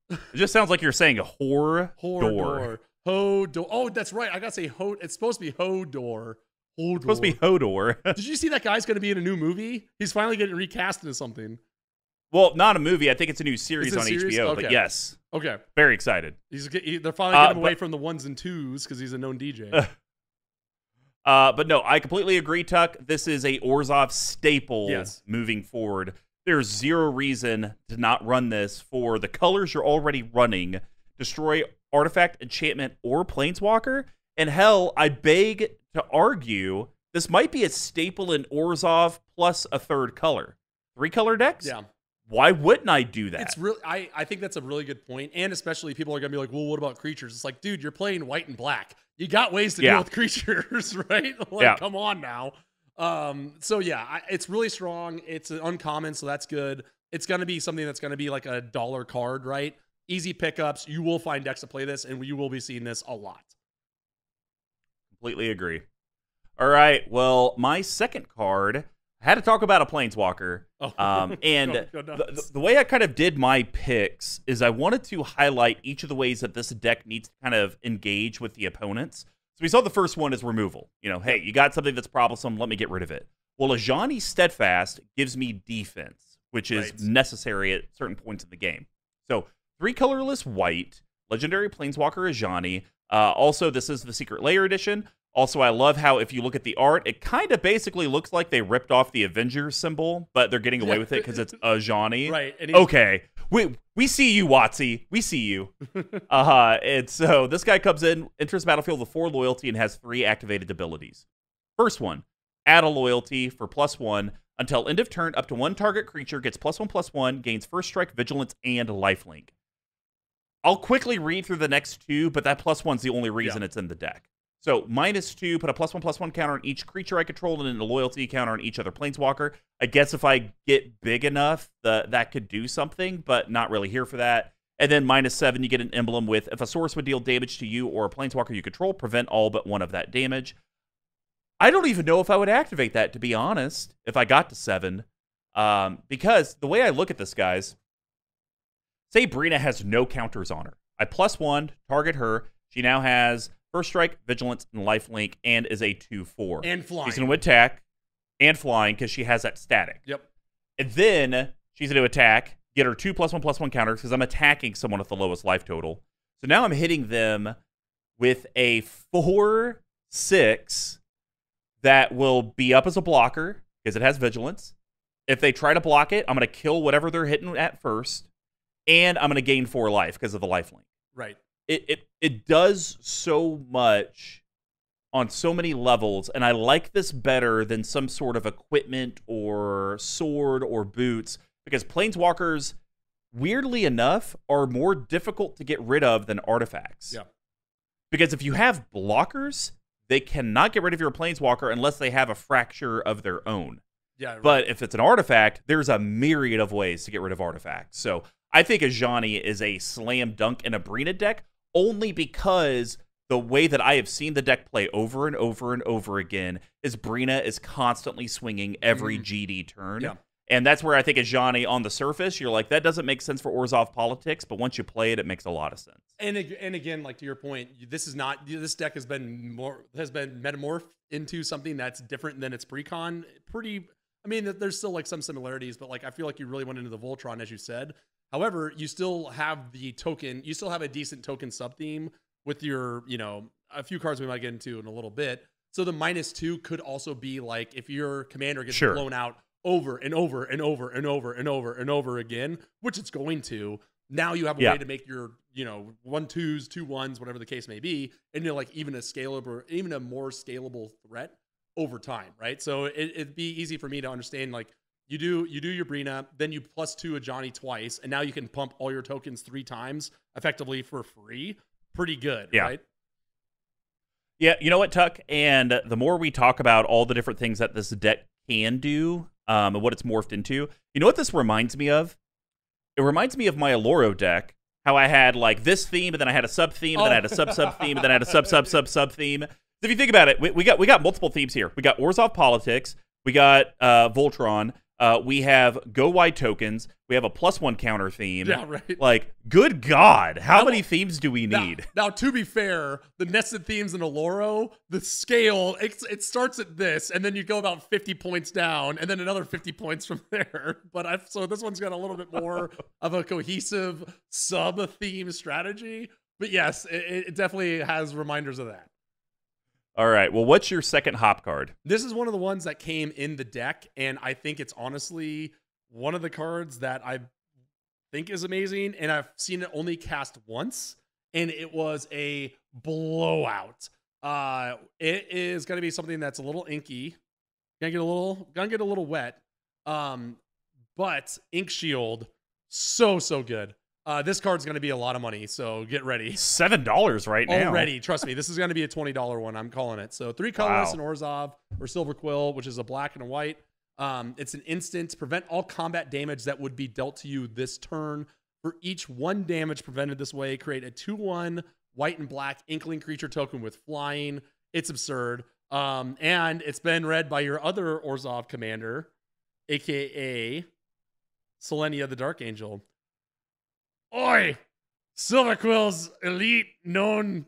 It just sounds like you're saying a whore door. Hodor. Oh, that's right. I gotta say It's supposed to be Hodor. It's supposed to be Hodor. Did you see that guy's gonna be in a new movie? He's finally getting recast into something. Well, not a movie. I think it's a new series on series? HBO. Okay. But yes. Okay. Very excited. They're finally getting him away from the ones and twos because he's a known DJ. But no, I completely agree, Tuck. This is a Orzhov staple moving forward. There's zero reason to not run this for the colors you're already running. Destroy artifact, enchantment, or planeswalker. And hell, I beg to argue this might be a staple in Orzhov plus a third color. 3-color decks? Yeah. Why wouldn't I do that? It's really, I think that's a really good point. And especially people are going to be like, well, what about creatures? It's like, dude, you're playing white and black. You got ways to deal with creatures, right? Like, come on now. So yeah, it's really strong. It's uncommon, so that's good. It's going to be something that's going to be like a $1 card, right? Easy pickups. You will find decks to play this, and you will be seeing this a lot. Completely agree. All right, well, my second card, I had to talk about a planeswalker. And the way I kind of did my picks is I wanted to highlight each of the ways that this deck needs to kind of engage with the opponents. So we saw the first one is removal. You know, hey, you got something that's troublesome, let me get rid of it. Well, Ajani Steadfast gives me defense, which is necessary at certain points in the game. So 3 colorless white, legendary planeswalker Ajani. Also, this is the Secret Lair edition. Also, I love how if you look at the art, it kind of basically looks like they ripped off the Avengers symbol, but they're getting away with it because it's Ajani. Right. Okay. We see you, Watsy. We see you. And so this guy comes in, enters battlefield with 4 loyalty, and has 3 activated abilities. First one, add a loyalty for +1 until end of turn. Up to 1 target creature gets +1/+1, gains first strike, vigilance, and lifelink. I'll quickly read through the next 2, but that +1's the only reason it's in the deck. So -2, put a +1/+1 counter on each creature I control, and then a loyalty counter on each other planeswalker. I guess if I get big enough, that could do something, but not really here for that. And then -7, you get an emblem with, if a source would deal damage to you or a planeswalker you control, prevent all but 1 of that damage. I don't even know if I would activate that, to be honest, if I got to 7. Because the way I look at this, guys, say Breena has no counters on her. I +1, target her. She now has first strike, vigilance, and lifelink, and is a 2/4. And flying. She's going to attack and flying because she has that static. Yep. And then she's going to attack, get her 2 +1/+1 counters because I'm attacking someone with the lowest life total. So now I'm hitting them with a 4/6 that will be up as a blocker because it has vigilance. If they try to block it, I'm going to kill whatever they're hitting at first, and I'm going to gain 4 life because of the lifelink. Right. It does so much on so many levels, and I like this better than some sort of equipment or sword or boots, because planeswalkers, weirdly enough, are more difficult to get rid of than artifacts. Yeah. Because if you have blockers, they cannot get rid of your planeswalker unless they have a fracture of their own. Yeah. Right. But if it's an artifact, there's a myriad of ways to get rid of artifacts. So I think Ajani is a slam dunk in a Breena deck, only because the way that I have seen the deck play over and over and over again is Breena is constantly swinging every GD turn. Yeah. And that's where I think Ajani, on the surface, you're like, that doesn't make sense for Orzhov politics, but once you play it, it makes a lot of sense. And again, like to your point, this deck has been metamorphed into something that's different than its precon. I mean, there's still like some similarities, but like I feel like you really went into the Voltron, as you said. However, you still have the token. You still have a decent token sub theme with your, a few cards we might get into in a little bit. So the -2 could also be like if your commander gets blown out over and over and over and over and over and over again, which it's going to. Now you have a way to make your, 1/2s, 2/1s, whatever the case may be, and like even a more scalable threat over time, right? So it'd be easy for me to understand, like, you do your Breena, then you +2 a Johnny twice, and now you can pump all your tokens 3 times effectively for free. Pretty good, right? Yeah, you know what, Tuck? And the more we talk about all the different things that this deck can do, and what it's morphed into, you know what this reminds me of? It reminds me of my Aloro deck, how I had like this theme, and then I had a sub-theme, and then I had a sub-sub-theme, and then I had a sub-sub-sub-sub-theme. If you think about it, we got multiple themes here. We got Orzhov Politics, we got Voltron, we have Go Wide Tokens, we have a +1 counter theme. Yeah, right. Like, good God, how many themes do we need? Now, to be fair, the nested themes in Aloro, the scale, it starts at this, and then you go about 50 points down, and then another 50 points from there. But so this one's got a little bit more of a cohesive sub-theme strategy. But yes, it definitely has reminders of that. All right, well, what's your second hop card? This is one of the ones that came in the deck, and I think it's honestly one of the cards that I think is amazing, and I've seen it only cast once, and it was a blowout. It is going to be something that's a little inky, gonna get a little wet, but Ink Shield, so good. This card's going to be a lot of money, so get ready. $7 right now. Already, trust me, this is going to be a $20 one. I'm calling it. So 3 colorless in Orzhov or Silverquill, which is a black and a white. It's an instant. Prevent all combat damage that would be dealt to you this turn. For each 1 damage prevented this way, create a 2/1 white and black Inkling creature token with flying. It's absurd. And it's been read by your other Orzhov commander, a.k.a. Selenia the Dark Angel. Oi! Silverquill's elite known...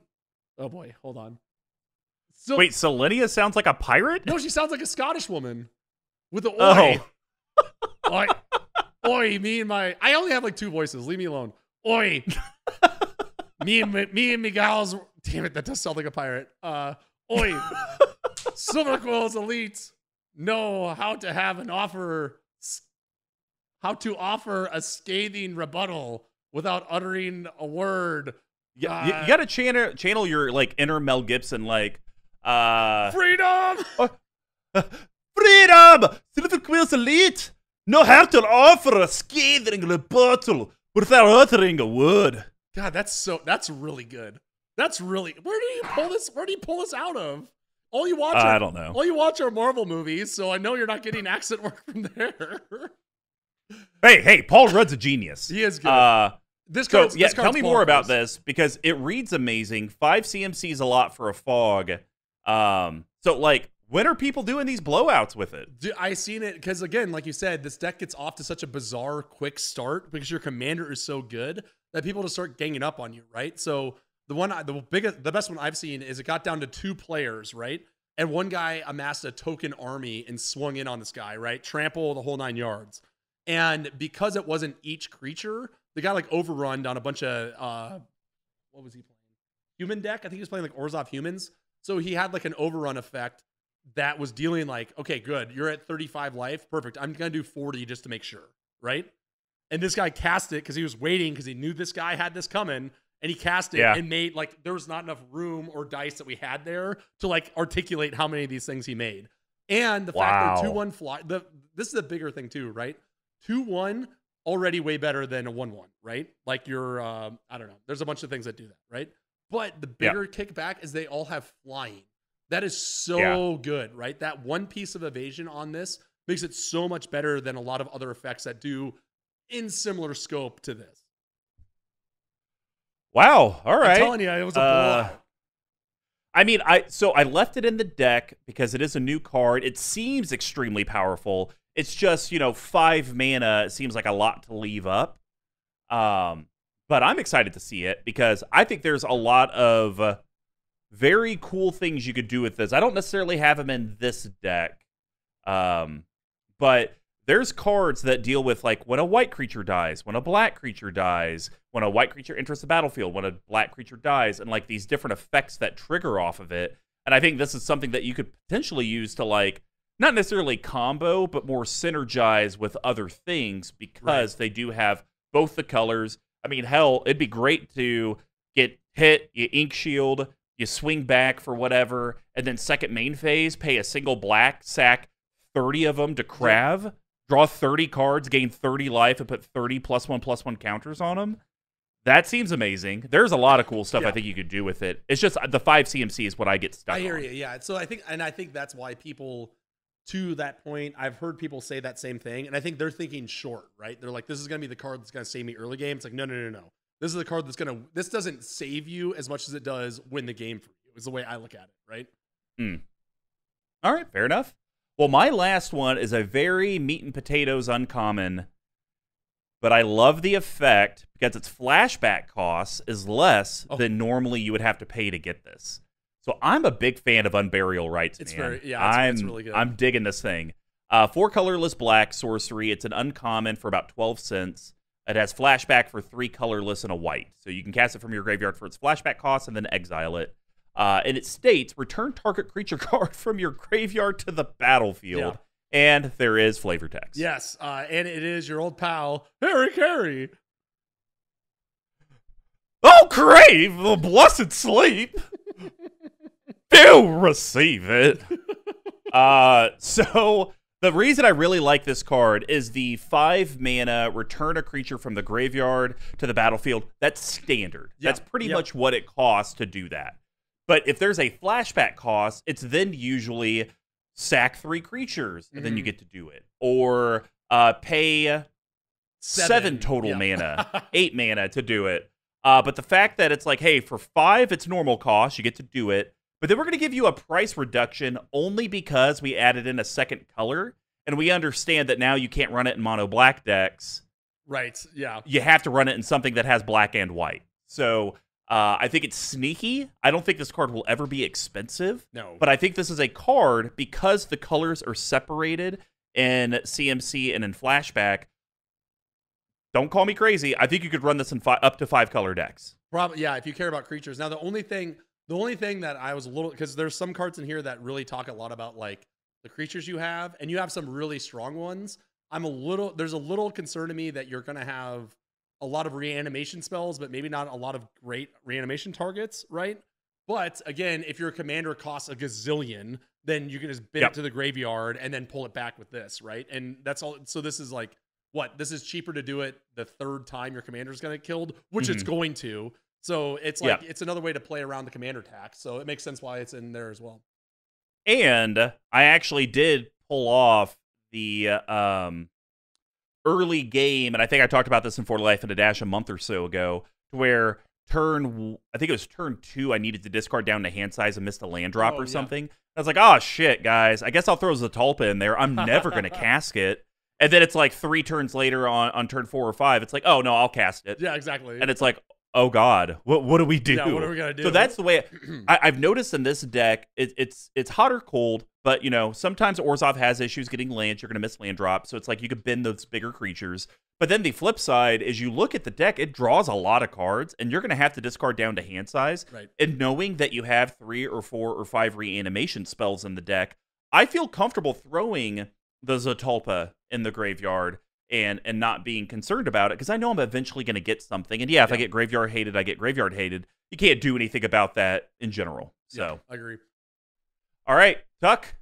Oh boy, hold on. Wait, Selenia sounds like a pirate? No, she sounds like a Scottish woman. With the oi. Oh. Oi. Oi, me and my... I only have like 2 voices. Leave me alone. Oi. me and Miguel's... Damn it, that does sound like a pirate. Oi. Silverquill's elite know how to offer a scathing rebuttal without uttering a word. Yeah, you got to channel your like inner Mel Gibson, like freedom. Freedom. Silverquill's elite know how to offer a scathing rebuttal without uttering a word. God, that's really good. That's really... Where do you pull this out of? All you watch I don't know. All you watch are Marvel movies, so I know you're not getting accent work from there. Hey, Paul Rudd's a genius. He is good. Tell me more about this, because it reads amazing. 5 CMC is a lot for a fog. So, like, when are people doing these blowouts with it? Dude, I seen it because, again, like you said, this deck gets off to such a bizarre, quick start because your commander is so good that people just start ganging up on you, right? So the best one I've seen is it got down to 2 players, right? And one guy amassed a token army and swung in on this guy, right? Trample the whole 9 yards. And because it wasn't each creature, the guy like overrun on a bunch of what was he playing? Human deck? I think he was playing like Orzhov humans. So he had like an overrun effect that was dealing like, okay, good, you're at 35 life, perfect. I'm gonna do 40 just to make sure, right? And this guy cast it because he was waiting because he knew this guy had this coming, and he cast it and made like there was not enough room or dice that we had there to like articulate how many of these things he made. And the fact that 2/1 fly, this is a bigger thing too, right? 2/1 already way better than a 1/1, right? Like your I don't know. There's a bunch of things that do that, right? But the bigger kickback is they all have flying. That is so good, right? That one piece of evasion on this makes it so much better than a lot of other effects that do in similar scope to this. Wow. All right. I'm telling you, it was a blowout. I mean, I left it in the deck because it is a new card. It seems extremely powerful. It's just, 5 mana. It seems like a lot to leave up. But I'm excited to see it because I think there's a lot of very cool things you could do with this. I don't necessarily have them in this deck. But there's cards that deal with like when a white creature dies, when a black creature dies, when a white creature enters the battlefield, when a black creature dies, and like these different effects that trigger off of it. And I think this is something that you could potentially use to like, not necessarily combo, but more synergize with other things because they do have both the colors. I mean, hell, it'd be great to get hit, you ink shield, you swing back for whatever, and then second main phase, pay a single black, sack 30 of them to Krav, draw 30 cards, gain 30 life, and put 30 +1/+1 counters on them. That seems amazing. There's a lot of cool stuff I think you could do with it. It's just the 5 CMC is what I get stuck on. I hear you, yeah. So I think that's why people, to that point, I've heard people say that same thing, and I think they're thinking short, right? They're like, this is going to be the card that's going to save me early game. It's like, no. This is the card that's going to, this doesn't save you as much as it does win the game for you, is the way I look at it, right? All right, fair enough. Well, my last one is a very meat and potatoes uncommon, but I love the effect because its flashback cost is less than normally you would have to pay to get this. So I'm a big fan of Unburial Rites, man. It's really good. I'm digging this thing. 4 colorless black sorcery. It's an uncommon for about 12 cents. It has flashback for 3 colorless and a white. So you can cast it from your graveyard for its flashback cost and then exile it. And it states, return target creature card from your graveyard to the battlefield. Yeah. And there is flavor text. Yes, and it is your old pal, Harry Carey. Oh, crave the blessed sleep. Do receive it. So the reason I really like this card is the 5 mana, return a creature from the graveyard to the battlefield. That's standard. Yep. That's pretty much what it costs to do that. But if there's a flashback cost, it's then usually sack 3 creatures, and then you get to do it. Or pay 7 total mana, 8 mana to do it. But the fact that it's like, hey, for 5, it's normal cost, you get to do it. But then we're going to give you a price reduction only because we added in a second color, and we understand that now you can't run it in mono black decks. Right, yeah. You have to run it in something that has black and white. So I think it's sneaky. I don't think this card will ever be expensive. No. But I think this is a card, because the colors are separated in CMC and in flashback. Don't call me crazy. I think you could run this in up to 5 color decks. Probably, yeah, if you care about creatures. Now, the only thing that I was a little, because there's some cards in here that really talk a lot about like the creatures you have, and you have some really strong ones. There's a little concern to me that you're going to have a lot of reanimation spells, but maybe not a lot of great reanimation targets, right? But again, if your commander costs a gazillion, then you can just bid it to the graveyard and then pull it back with this, right? And that's all. So this is like, this is cheaper to do it the 3rd time your commander's going to get killed, which it's going to. So it's like, it's another way to play around the commander tax. So it makes sense why it's in there as well. And I actually did pull off the early game, and I think I talked about this in For Life and a Dash a month or so ago, where I think it was turn 2, I needed to discard down to hand size and missed a land drop or something. I was like, oh shit, guys, I guess I'll throw Zatulpa in there. I'm never going to cast it. And then it's like 3 turns later on turn 4 or 5, it's like, oh no, I'll cast it. Yeah, exactly. And it's like, oh god, what do we do? Yeah, what are we gonna do? So that's the way I've noticed in this deck. It's hot or cold, but you know, sometimes Orzhov has issues getting lands. You're gonna miss land drop, so it's like you could bend those bigger creatures. But then the flip side is you look at the deck, it draws a lot of cards, and you're gonna have to discard down to hand size. Right. And knowing that you have 3 or 4 or 5 reanimation spells in the deck, I feel comfortable throwing the Zatulpa in the graveyard and not being concerned about it, because I know I'm eventually going to get something. And if I get graveyard hated, I get graveyard hated. You can't do anything about that in general. So I agree. All right, Tuck.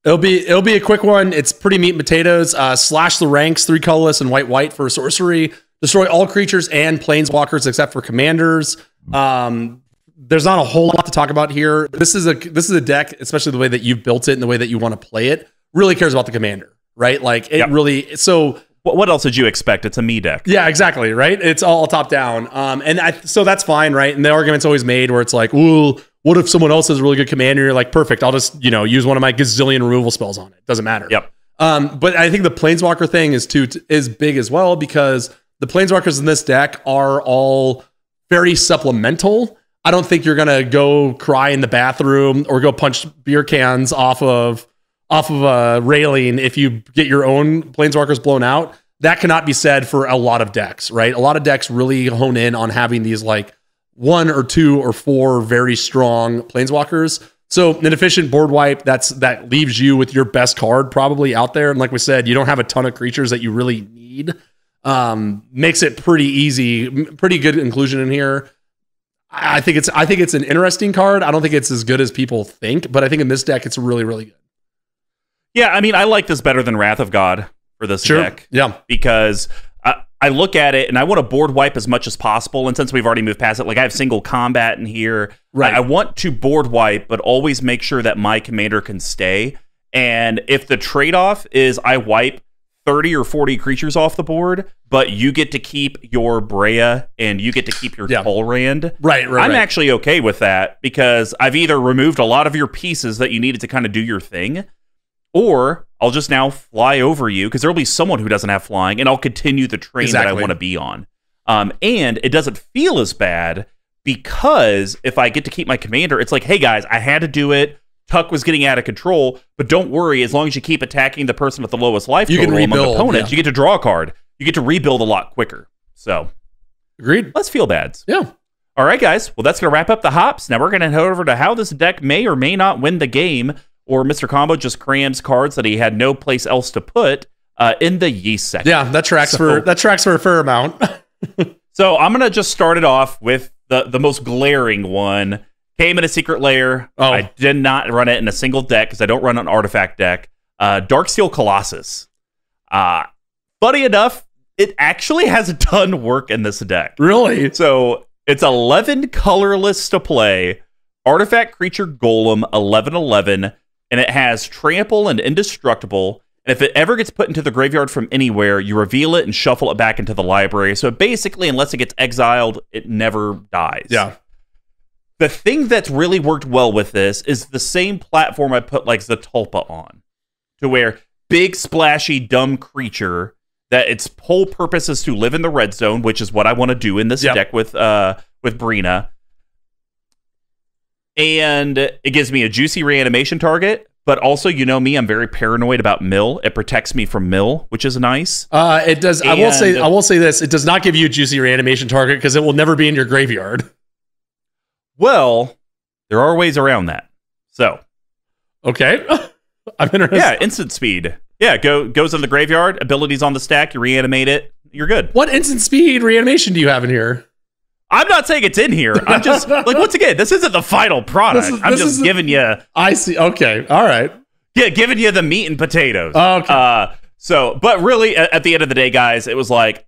It'll be a quick one. It's pretty meat and potatoes. Slash the ranks, 3 colorless and white for sorcery. Destroy all creatures and planeswalkers except for commanders. There's not a whole lot to talk about here. This is a deck, especially the way that you've built it and the way that you want to play it, really cares about the commander. Right? Like it really, so what else did you expect? It's a me deck. Yeah, exactly. Right. It's all top down. So that's fine. Right. And the argument's always made where it's like, well, what if someone else has a really good commander? You're like, perfect. I'll just, use one of my gazillion removal spells on it. Doesn't matter. Yep. But I think the planeswalker thing is big as well, because the planeswalkers in this deck are all very supplemental. I don't think you're going to go cry in the bathroom or go punch beer cans off of a railing if you get your own planeswalkers blown out. That cannot be said for a lot of decks, right? A lot of decks really hone in on having these like 1 or 2 or 4 very strong planeswalkers. So an efficient board wipe, that leaves you with your best card probably out there. And like we said, you don't have a ton of creatures that you really need. makes it pretty easy, pretty good inclusion in here. I think it's an interesting card. I don't think it's as good as people think, but I think in this deck it's really, really good. Yeah, I mean, I like this better than Wrath of God for this deck. Yeah, because I look at it and I want to board wipe as much as possible. And since we've already moved past it, like I have single combat in here. Right. I want to board wipe, but always make sure that my commander can stay. And if the trade-off is I wipe 30 or 40 creatures off the board, but you get to keep your Breya and you get to keep your Tolrand. Right. I'm actually okay with that because I've either removed a lot of your pieces that you needed to kind of do your thing, or I'll just now fly over you because there'll be someone who doesn't have flying and I'll continue the train that I want to be on. And it doesn't feel as bad because if I get to keep my commander, it's like, hey guys, I had to do it. Tuck was getting out of control, but don't worry. As long as you keep attacking the person with the lowest life total among opponents, you get to draw a card. You get to rebuild a lot quicker. So, agreed. Let's feel bads. Yeah. All right, guys. Well, that's going to wrap up the hops. Now we're going to head over to how this deck may or may not win the game, or Mr. Combo just crams cards that he had no place else to put in the yeast section. Yeah, that tracks for a fair amount. So I'm going to just start it off with the most glaring one. Came in a secret lair. Oh. I did not run it in a single deck because I don't run an artifact deck. Darksteel Colossus. Funny enough, it actually has done work in this deck. Really? So it's 11 colorless to play. Artifact creature golem 11/11, and it has trample and indestructible. And if it ever gets put into the graveyard from anywhere, you reveal it and shuffle it back into the library. So basically, unless it gets exiled, it never dies. Yeah. The thing that's really worked well with this is the same platform I put like Zatulpa on, to where big, splashy, dumb creature that its whole purpose is to live in the red zone, which is what I want to do in this deck with Breena. And it gives me a juicy reanimation target, but also, you know me, I'm very paranoid about mill. It protects me from mill, which is nice. It does. I will say this: it does not give you a juicy reanimation target because it will never be in your graveyard. Well, there are ways around that. So, okay, I'm interested. Yeah, instant speed. Yeah, goes in the graveyard. Abilities on the stack. You reanimate it. You're good. What instant speed reanimation do you have in here? I'm not saying it's in here. I'm just like, once again, this isn't the final product. I'm just giving you. I see. Okay. All right. Yeah, giving you the meat and potatoes. Okay. But really, at the end of the day, guys, it was like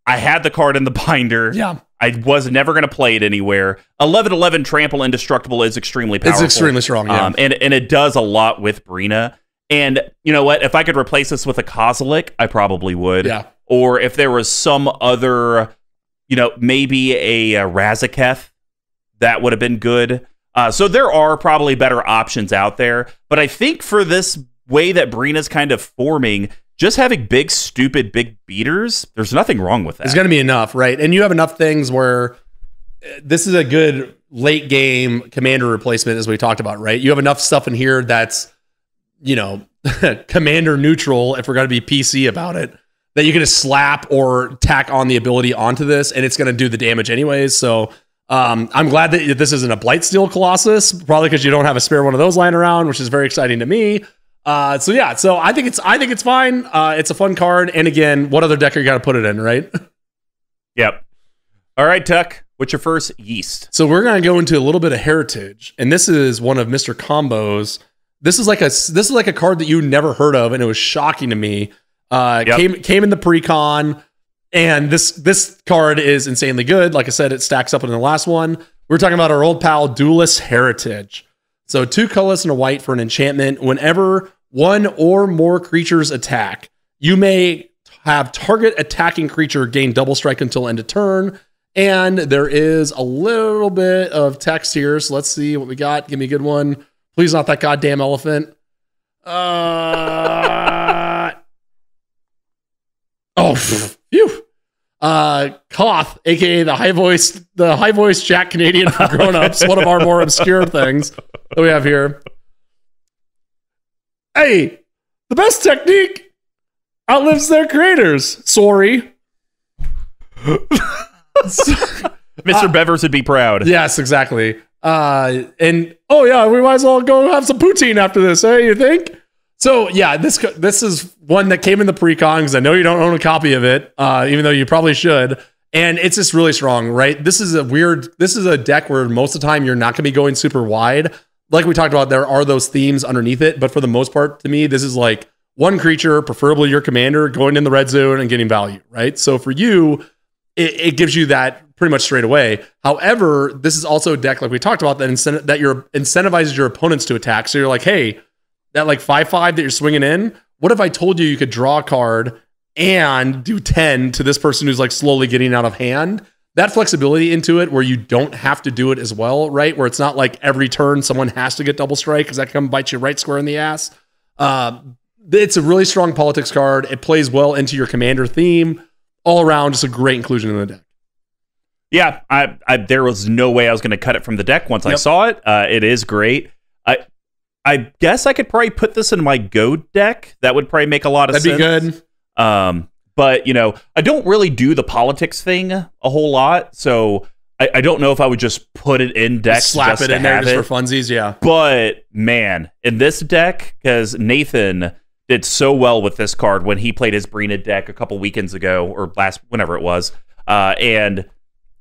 I had the card in the binder. Yeah. I was never going to play it anywhere. 11/11 trample indestructible is extremely powerful. It's extremely strong, yeah. And it does a lot with Breena. And you know what? If I could replace this with a Kozilek, I probably would. Yeah. Or if there was some other, maybe a Razaketh, that would have been good. So there are probably better options out there. But I think for this way that Breena's kind of forming, just having big, stupid, big beaters, there's nothing wrong with that. It's going to be enough, right? And you have enough things where this is a good late game commander replacement, as we talked about, right? You have enough stuff in here that's, commander neutral, if we're going to be PC about it, that you can just slap or tack on the ability onto this, and it's going to do the damage anyways. So I'm glad that this isn't a Blightsteel Colossus, probably because you don't have a spare one of those lying around, which is very exciting to me. So I think it's fine. It's a fun card. And again, what other deck are you going to put it in, right? Yep. All right, Tuck, what's your first yeast? So we're going to go into a little bit of heritage, and this is one of Mr. Combo's. This is like a card that you never heard of, and it was shocking to me. Came in the precon, and this card is insanely good. Like I said, it stacks up in the last one. We're talking about our old pal Duelist Heritage. So 2 colorless and a white for an enchantment. Whenever one or more creatures attack, you may have target attacking creature gain double strike until end of turn. And there is a little bit of text here. So let's see what we got. Give me a good one. Please not that goddamn elephant. Phew. Koth, aka the high voice Jack Canadian for grown-ups, one of our more obscure things that we have here. Hey, the best technique outlives their creators. Sorry. Mr. Bevers would be proud. Yes, exactly. And oh yeah, we might as well go have some poutine after this, you think? So yeah, this is one that came in the precons. I know you don't own a copy of it, even though you probably should. And it's just really strong, right? This is a deck where most of the time you're not going to be going super wide. Like we talked about, there are those themes underneath it, but for the most part, to me, this is like one creature, preferably your commander, going in the red zone and getting value, right? So for you, it gives you that pretty much straight away. However, this is also a deck like we talked about that incentivizes your opponents to attack. So you're like, hey, that like 5/5 that you're swinging in, what if I told you could draw a card and do 10 to this person who's like slowly getting out of hand? That flexibility into it where you don't have to do it as well, right? Where it's not like every turn someone has to get double strike because that can bite you right square in the ass. It's a really strong politics card. It plays well into your commander theme. All around, just a great inclusion in the deck. Yeah, there was no way I was going to cut it from the deck once I saw it. It is great. I guess I could probably put this in my Go deck. That would probably make a lot of sense. That'd be good. But, you know, I don't really do the politics thing a whole lot, so I don't know if I would just put it in deck. Slap it in there just for funsies, yeah. But, man, in this deck, because Nathan did so well with this card when he played his Breena deck a couple weekends ago, or whenever it was, and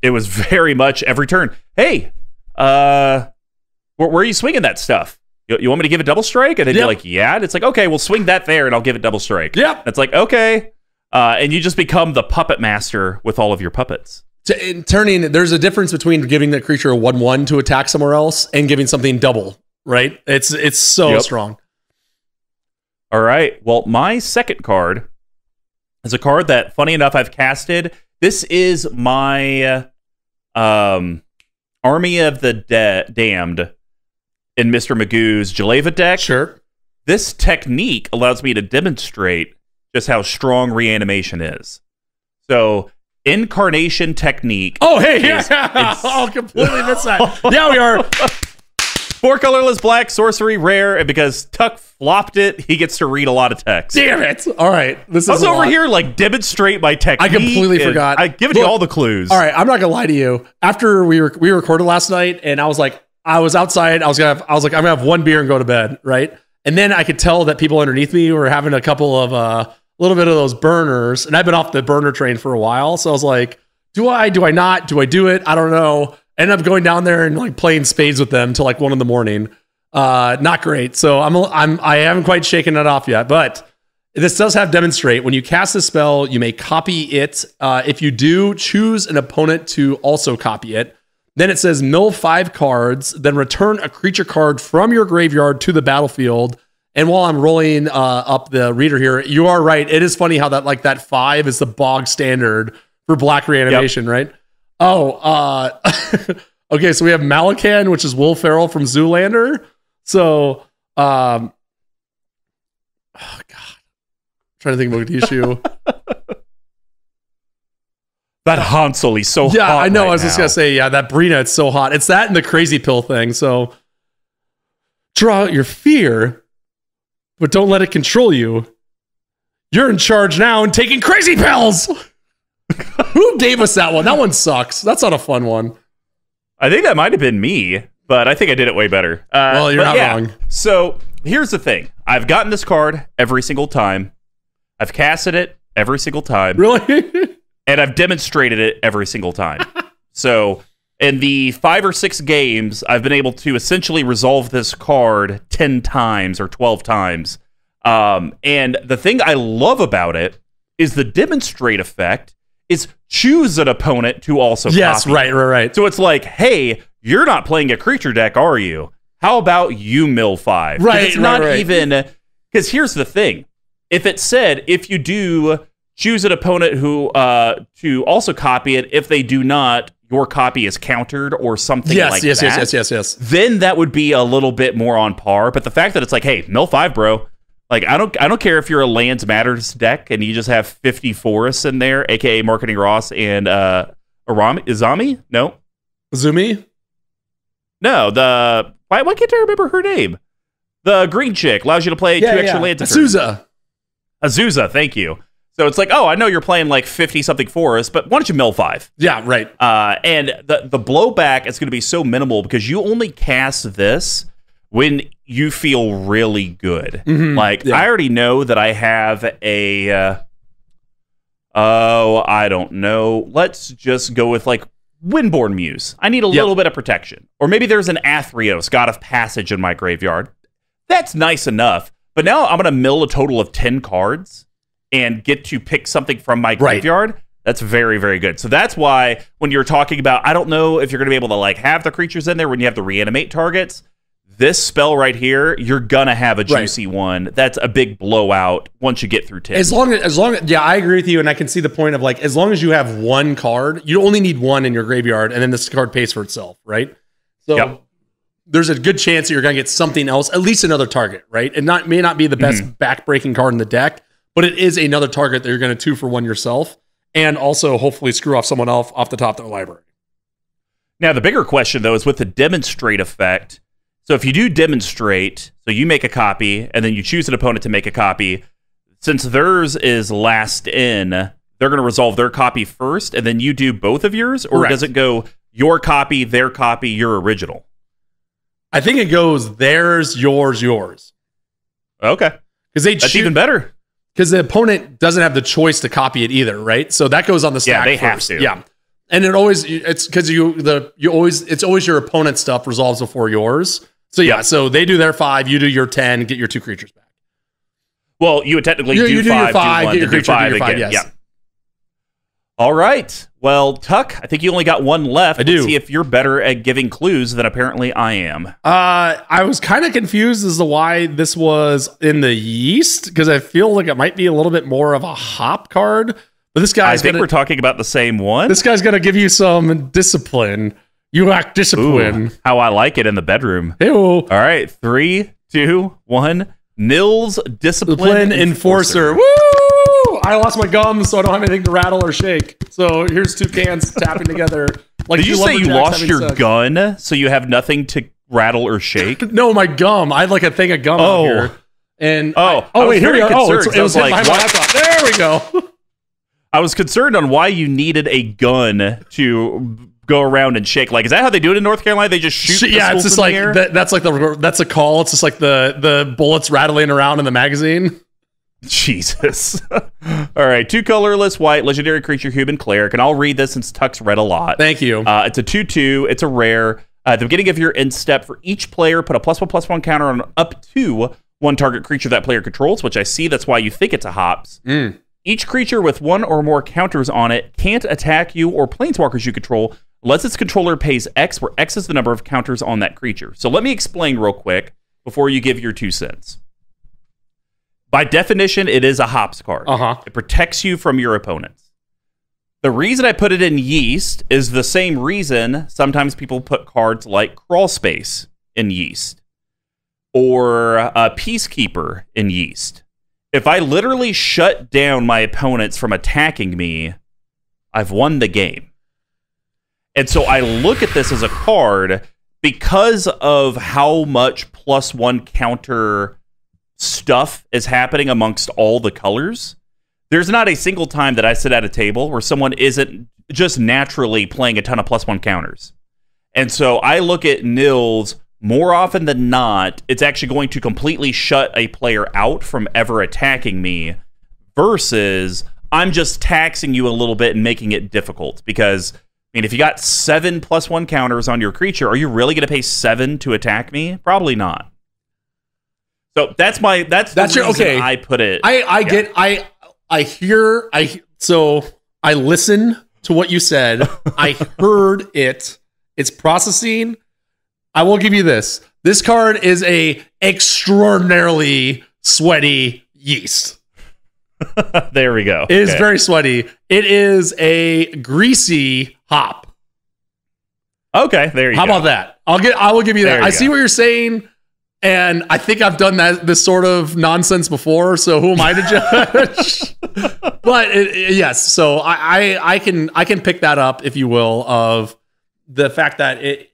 it was very much every turn, hey, where are you swinging that stuff? You want me to give it double strike? And they'd be like, yeah. And it's like, okay, we'll swing that there and I'll give it double strike. Yep. It's like, okay. And you just become the puppet master with all of your puppets. In turning, there's a difference between giving that creature a 1/1 to attack somewhere else and giving something double, right? It's so strong. All right. Well, my second card is a card that, funny enough, I've casted. This is my Army of the Damned in Mr. Magoo's Jaleva deck. Sure. This technique allows me to demonstrate just how strong reanimation is. So, incarnation technique. Oh, hey, I'll completely miss that. Yeah, we are. 4 colorless black, sorcery, rare, and because Tuck flopped it, he gets to read a lot of text. Damn it. All right. I was over here, like, demonstrate my technique. I completely forgot. I give you all the clues. All right, I'm not going to lie to you. After we recorded last night, and I was like, I was outside. I was like, I'm going to have one beer and go to bed, right? And then I could tell that people underneath me were having a couple of, a little bit of those burners. And I've been off the burner train for a while. So I was like, do I not? Do I do it? I don't know. I ended up going down there and like playing spades with them till like 1 in the not great. So I haven't quite shaken it off yet, but this does have demonstrate. When you cast a spell, you may copy it. If you do, choose an opponent to also copy it. Then it says mill 5 cards, then return a creature card from your graveyard to the battlefield. And while I'm rolling up the reader here, you are right. It is funny how that 5 is the bog standard for black reanimation, right? Oh, okay. So we have Malakan, which is Will Ferrell from Zoolander. So, oh God, I'm trying to think about the issue. That Hansel, he's so hot. Yeah, I know. Right I was just going to say, yeah, that Breena, it's so hot. It's that and the crazy pill thing. So draw out your fear, but don't let it control you. You're in charge now and taking crazy pills. Who gave us that one? That one sucks. That's not a fun one. I think that might have been me, but I think I did it way better. Well, you're not wrong. So here's the thing. I've gotten this card every single time. I've casted it every single time. Really? And I've demonstrated it every single time. So in the 5 or 6 games, I've been able to essentially resolve this card 10 times or 12 times. And the thing I love about it is the demonstrate effect is choose an opponent to also copy. Right. So it's like, hey, you're not playing a creature deck, are you? How about you mill 5? Right, it's not right. even... Because here's the thing. If it said, if you do... choose an opponent who to also copy it. If they do not, your copy is countered or something like that. Yes. Then that would be a little bit more on par. But the fact that it's like, hey, mill 5, bro. Like I don't care if you're a Lands Matters deck and you just have 50 forests in there, aka Marketing Ross and Izami? No, Izumi? No, why can't I remember her name? The green chick allows you to play 2 extra lands. Azusa, thank you. So it's like, oh, I know you're playing like 50-something forests, but why don't you mill 5? Yeah, right. And the blowback is going to be so minimal because you only cast this when you feel really good. Yeah. I already know that I have a I don't know. Let's just go with like Windborn Muse. I need a little bit of protection. Or maybe there's an Athreos, God of Passage in my graveyard. That's nice enough. But now I'm going to mill a total of 10 cards and get to pick something from my graveyard. That's very, very good. So that's why when you're talking about, I don't know if you're going to be able to like have the creatures in there when you have to reanimate targets. This spell right here, you're going to have a juicy one. That's a big blowout once you get through 10. As long as, yeah, I agree with you. And I can see the point of like, as long as you have one card, you only need one in your graveyard and then this card pays for itself, right? So there's a good chance that you're going to get something else, at least another target, right? And may not be the best back-breaking card in the deck, but it is another target that you're going to 2-for-1 yourself and also hopefully screw off someone else off the top of their library. Now, the bigger question, though, is with the demonstrate effect. So if you do demonstrate, so you make a copy, and then you choose an opponent to make a copy, since theirs is last in, they're going to resolve their copy first, and then you do both of yours? Or does it go your copy, their copy, your original? I think it goes theirs, yours, yours. Okay. That's even better. Because the opponent doesn't have the choice to copy it either, right? So that goes on the stack they first. have to. Yeah. And it's because it's always your opponent's stuff resolves before yours. So so they do their 5, you do your 10, get your 2 creatures back. Well, you would technically do 5, get your creature, do 5 again. Yes. Yeah. All right. Well, Tuck, I think you only got one left. Let's see if you're better at giving clues than apparently I am. I was kind of confused as to why this was in the yeast, because I feel like it might be a little bit more of a hop card. But this guy's I think we're talking about the same one. This guy's going to give you some discipline. You act discipline. Ooh, how I like it in the bedroom. Ew. All right. 3, 2, 1. Nils Discipline Enforcer. Woo! I lost my gum, so I don't have anything to rattle or shake. So here's 2 cans tapping together. Like, did you say you lost your gun, so you have nothing to rattle or shake? No, my gum. I had like a thing of gum out here. And wait, here we go. It was like, my laptop. There we go. I was concerned on why you needed a gun to go around and shake. Like, is that how they do it in North Carolina? They just shoot it's just like that's a call. It's just like the bullets rattling around in the magazine. Jesus. All right. 2 colorless white legendary creature human cleric, and I'll read this since Tuck's read a lot. Thank you. It's a 2/2. It's a rare. At the beginning of your end step, for each player, put a +1/+1 counter on up to 1 target creature that player controls, which I see. That's why you think it's a hops. Each creature with 1 or more counters on it can't attack you or planeswalkers you control unless its controller pays X, where X is the number of counters on that creature. So let me explain real quick before you give your 2 cents. By definition, it is a hops card. It protects you from your opponents. The reason I put it in yeast is the same reason sometimes people put cards like Crawl Space in yeast or Peacekeeper in yeast. If I literally shut down my opponents from attacking me, I've won the game. And so I look at this as a card because of how much +1 counter stuff is happening amongst all the colors. There's not a single time that I sit at a table where someone isn't just naturally playing a ton of +1 counters. And so I look at Nils, more often than not, it's actually going to completely shut a player out from ever attacking me versus I'm just taxing you a little bit and making it difficult. Because, I mean, if you got 7 +1 counters on your creature, are you really going to pay 7 to attack me? Probably not. So that's the reason I put it. So I listen to what you said. I heard it. It's processing. I will give you this. This card is a extraordinarily sweaty yeast. There we go. It is very sweaty. It is a greasy hop. Okay, there you go. How about that? I will give you that. I see what you're saying, and I think I've done this sort of nonsense before, so who am I to judge? But yes, so I can pick that up, if you will, of the fact that it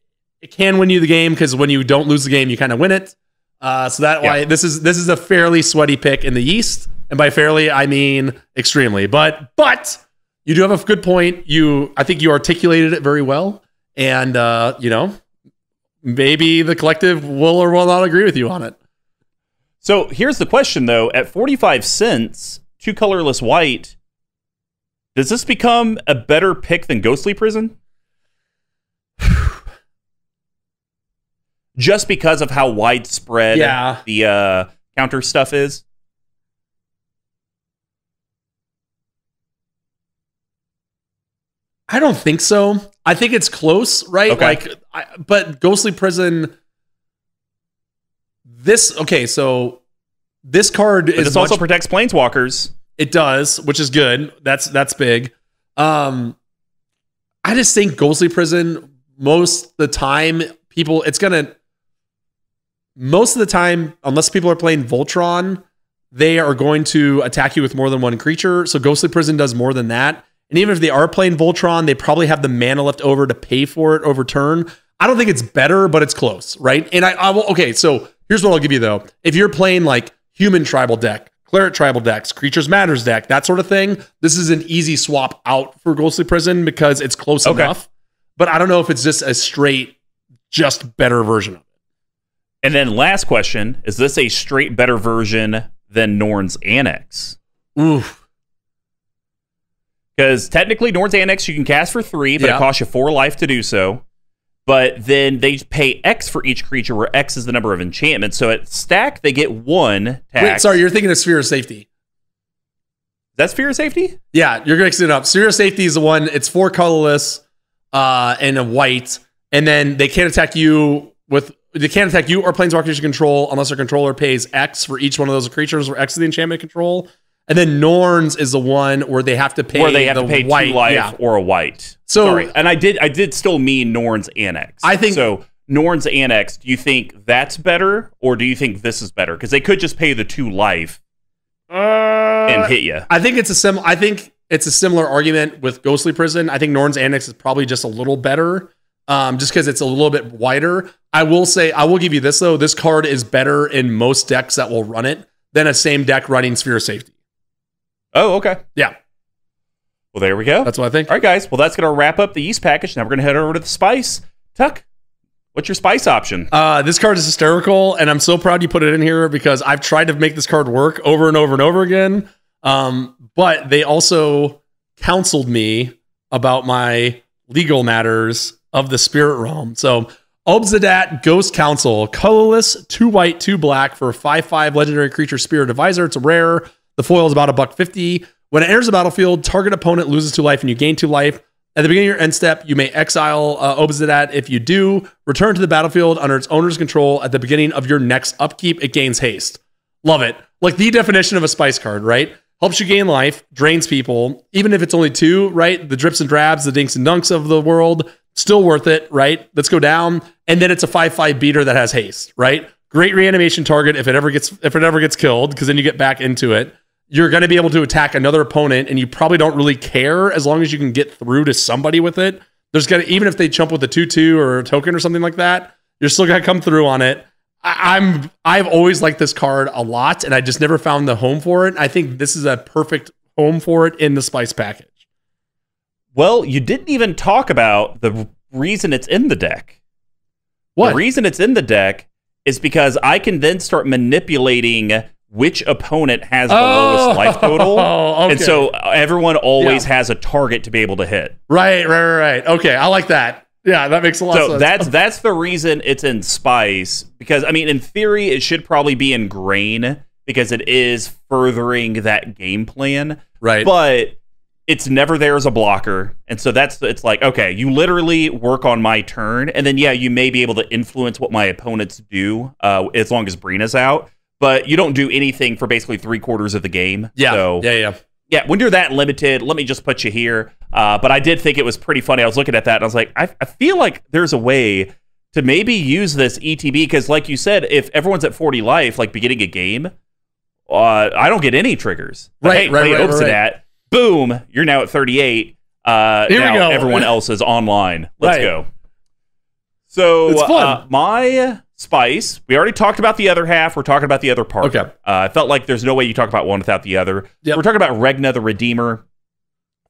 can win you the game, because when you don't lose the game, you kind of win it. So that why this is a fairly sweaty pick in the yeast, and by fairly I mean extremely. But you do have a good point. I think you articulated it very well, and maybe the collective will or will not agree with you on it. So here's the question, though. At 45 cents, 2 colorless white, does this become a better pick than Ghostly Prison? Just because of how widespread the counter stuff is? I don't think so. I think it's close, right? Okay. But Ghostly Prison... so this card is... This also protects Planeswalkers. It does, which is good. That's big. I just think Ghostly Prison, most of the time, unless people are playing Voltron, they are going to attack you with more than one creature. So Ghostly Prison does more than that. And even if they are playing Voltron, they probably have the mana left over to pay for it over turn. I don't think it's better, but it's close, right? And I will. Okay, so here's what I'll give you though. If you're playing like human tribal deck, cleric tribal decks, creatures matters deck, that sort of thing, this is an easy swap out for Ghostly Prison because it's close enough. But I don't know if it's just a straight, just better version of it. And then last question, is this a straight better version than Norn's Annex? Oof. Because technically Norn's Annex you can cast for 3, but it costs you 4 life to do so. But then they pay X for each creature, where X is the number of enchantments. So at stack, they get 1 tax. Wait, sorry, you're thinking of Sphere of Safety. That's Sphere of Safety? Yeah, you're mixing it up. Sphere of Safety is the one, it's 4 colorless and a white, and then they can't attack you or Planeswalkers you control unless their controller pays X for each one of those creatures, where X is the enchantment control. And then Norn's is the one where they have to pay white. 2 life or a white. So, sorry, and I did still mean Norn's Annex. I think so. Norn's Annex. Do you think that's better, or do you think this is better? Because they could just pay the 2 life and hit you. I think it's a similar argument with Ghostly Prison. I think Norn's Annex is probably just a little better, just because it's a little bit wider. I will give you this though. This card is better in most decks that will run it than a same deck running Sphere of Safety. Oh, okay. Yeah. Well, there we go. That's what I think. All right, guys. Well, that's going to wrap up the yeast package. Now we're going to head over to the spice. Tuck, what's your spice option? This card is hysterical, and I'm so proud you put it in here because I've tried to make this card work over and over and over again. But they also counseled me about my legal matters of the Spirit Realm. So, Obzedat Ghost Council, colorless, 2 white, 2 black for a 5/5 legendary creature Spirit Advisor. It's a rare. The foil is about $1.50. When it enters the battlefield, target opponent loses 2 life and you gain 2 life. At the beginning of your end step, you may exile Obzedat. If you do, return to the battlefield under its owner's control. At the beginning of your next upkeep, it gains haste. Love it. Like the definition of a spice card, right? Helps you gain life, drains people, even if it's only 2, right? The drips and drabs, the dinks and dunks of the world, still worth it, right? Let's go down. And then it's a 5/5 beater that has haste, right? Great reanimation target if it ever gets killed, because then you get back into it. You're going to be able to attack another opponent, and you probably don't really care as long as you can get through to somebody with it. Even if they jump with a 2/2 or a token or something like that, you're still going to come through on it. I've always liked this card a lot, and I just never found the home for it. I think this is a perfect home for it in the spice package. Well, you didn't even talk about the reason it's in the deck. What? The reason it's in the deck is because I can then start manipulating which opponent has the lowest life total. Okay. And so everyone always has a target to be able to hit. Right. Okay, I like that. Yeah, that makes a lot of sense. So that's the reason it's in spice, because, I mean, in theory, it should probably be in grain, because it is furthering that game plan. Right. But it's never there as a blocker. And so it's like, okay, you literally work on my turn, and then, yeah, you may be able to influence what my opponents do as long as Breena's out. But you don't do anything for basically 3/4 of the game. Yeah. So, yeah. When you're that limited, let me just put you here. But I did think it was pretty funny. I was looking at that and I was like, I feel like there's a way to maybe use this ETB, because, like you said, if everyone's at 40 life, like beginning a game, I don't get any triggers. But right. Boom, you're now at 38. Here we go. Everyone else is online. Let's go. So it's fun. My spice, we already talked about the other half. We're talking about the other part. Okay. I felt like there's no way you talk about one without the other. Yep. We're talking about Regna the Redeemer.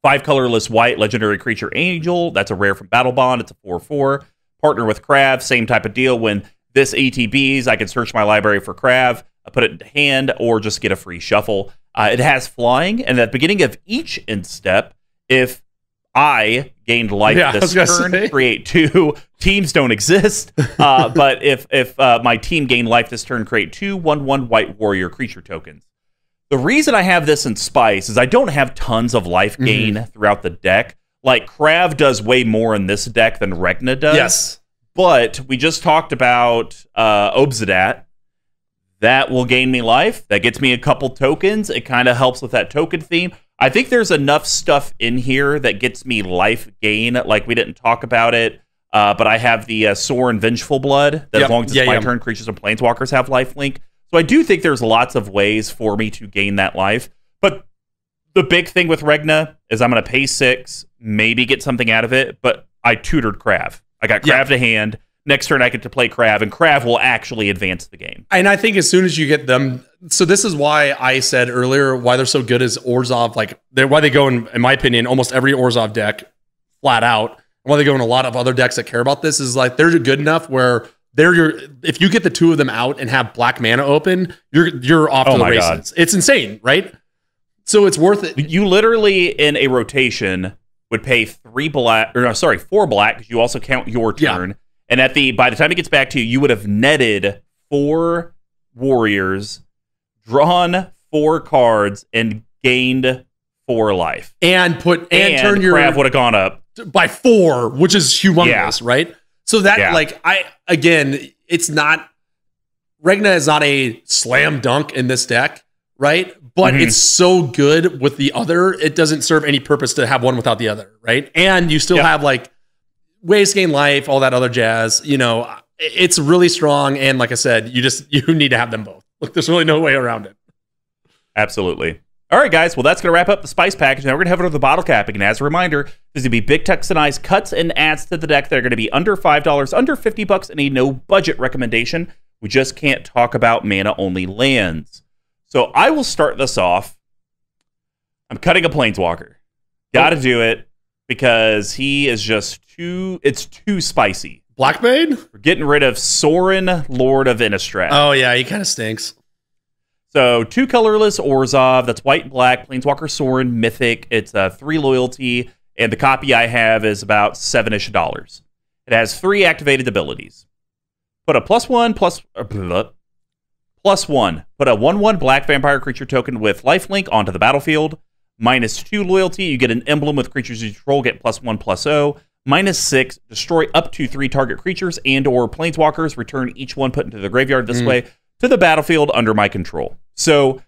5 colorless white legendary creature angel. That's a rare from Battle Bond. It's a 4/4. partner with Krav, same type of deal. When this ETBs, I can search my library for Krav, put it into hand, or just get a free shuffle. It has flying, and at the beginning of each end step, if I gained life this turn, create 2. Teams don't exist, but if my team gained life this turn, create 2 1/1 white warrior creature tokens. The reason I have this in Spice is I don't have tons of life gain throughout the deck. Like, Krav does way more in this deck than Regna does. Yes. But we just talked about Obsidat. That will gain me life. That gets me a couple tokens. It kind of helps with that token theme. I think there's enough stuff in here that gets me life gain. Like, we didn't talk about it, but I have the Sorin Vengeful Blood. That as long as it's my turn, creatures and planeswalkers have life link. So I do think there's lots of ways for me to gain that life. But the big thing with Regna is I'm going to pay 6, maybe get something out of it, but I tutored Krav. I got Krav to hand. Next turn, I get to play Krav, and Krav will actually advance the game. And I think as soon as you get them, so this is why I said earlier why they're so good is Orzhov. Like, why they go in my opinion, almost every Orzhov deck flat out. Why they go in a lot of other decks that care about this is like they're good enough where if you get the 2 of them out and have black mana open, you're off to the races. God. It's insane, right? So it's worth it. You literally in a rotation would pay 4 black because you also count your turn. Yeah. And by the time it gets back to you, you would have netted 4 warriors, drawn 4 cards, and gained 4 life. And turn your Krav would have gone up by 4, which is humongous, right? So that it's not Regna is not a slam dunk in this deck, right? But it's so good with the other, it doesn't serve any purpose to have one without the other, right? And you still have like ways to gain life, all that other jazz. You know, it's really strong. And like I said, you need to have them both. Look, there's really no way around it. Absolutely. All right, guys. Well, that's going to wrap up the Spice package. Now we're going to head over to the bottle capping. And as a reminder, there's going to be bigTuck and I's cuts and adds to the deck that are going to be under $5, under $50, and a no budget recommendation. We just can't talk about mana-only lands. So I will start this off. I'm cutting a Planeswalker. Got to do it because he is just it's too spicy. Blackbane? We're getting rid of Sorin, Lord of Innistrad. Oh, yeah, he kind of stinks. So 2 colorless Orzhov, that's white and black, Planeswalker Sorin, Mythic. It's 3 loyalty, and the copy I have is about $7-ish. It has 3 activated abilities. Put a +1, +1. Put a 1/1 black vampire creature token with lifelink onto the battlefield. -2 loyalty, you get an emblem with creatures you control, get +1/+0. -6, destroy up to 3 target creatures and or planeswalkers, return each one put into the graveyard this way to the battlefield under my control. So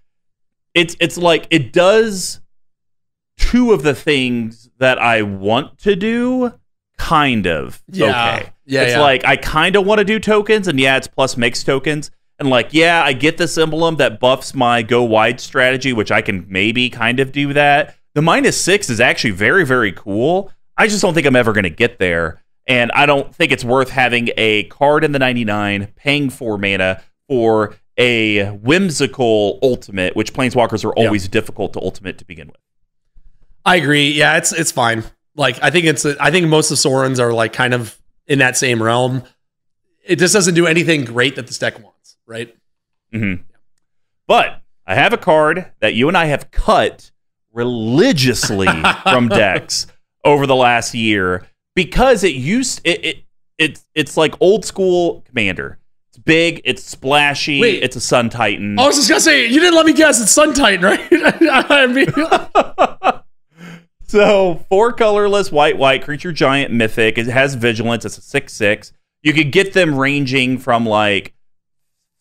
it's like it does 2 of the things that I want to do, kind of. Okay. It's like I kind of want to do tokens, and it's plus makes tokens. And like, I get this emblem that buffs my go wide strategy, which I can maybe kind of do that. The -6 is actually very, very cool. I just don't think I'm ever going to get there. And I don't think it's worth having a card in the 99, paying 4 mana for a whimsical ultimate, which planeswalkers are always difficult to ultimate to begin with. I agree. Yeah, it's fine. Like, I think most of Sorin's are like kind of in that same realm. It just doesn't do anything great that this deck wants, right? But I have a card that you and I have cut religiously from decks over the last year because it's like old school Commander. It's big, it's splashy, it's a Sun Titan. I was just gonna say, you didn't let me guess, it's Sun Titan, right? I mean, so 4 colorless, white, creature giant, mythic. It has vigilance, it's a 6/6. You could get them ranging from like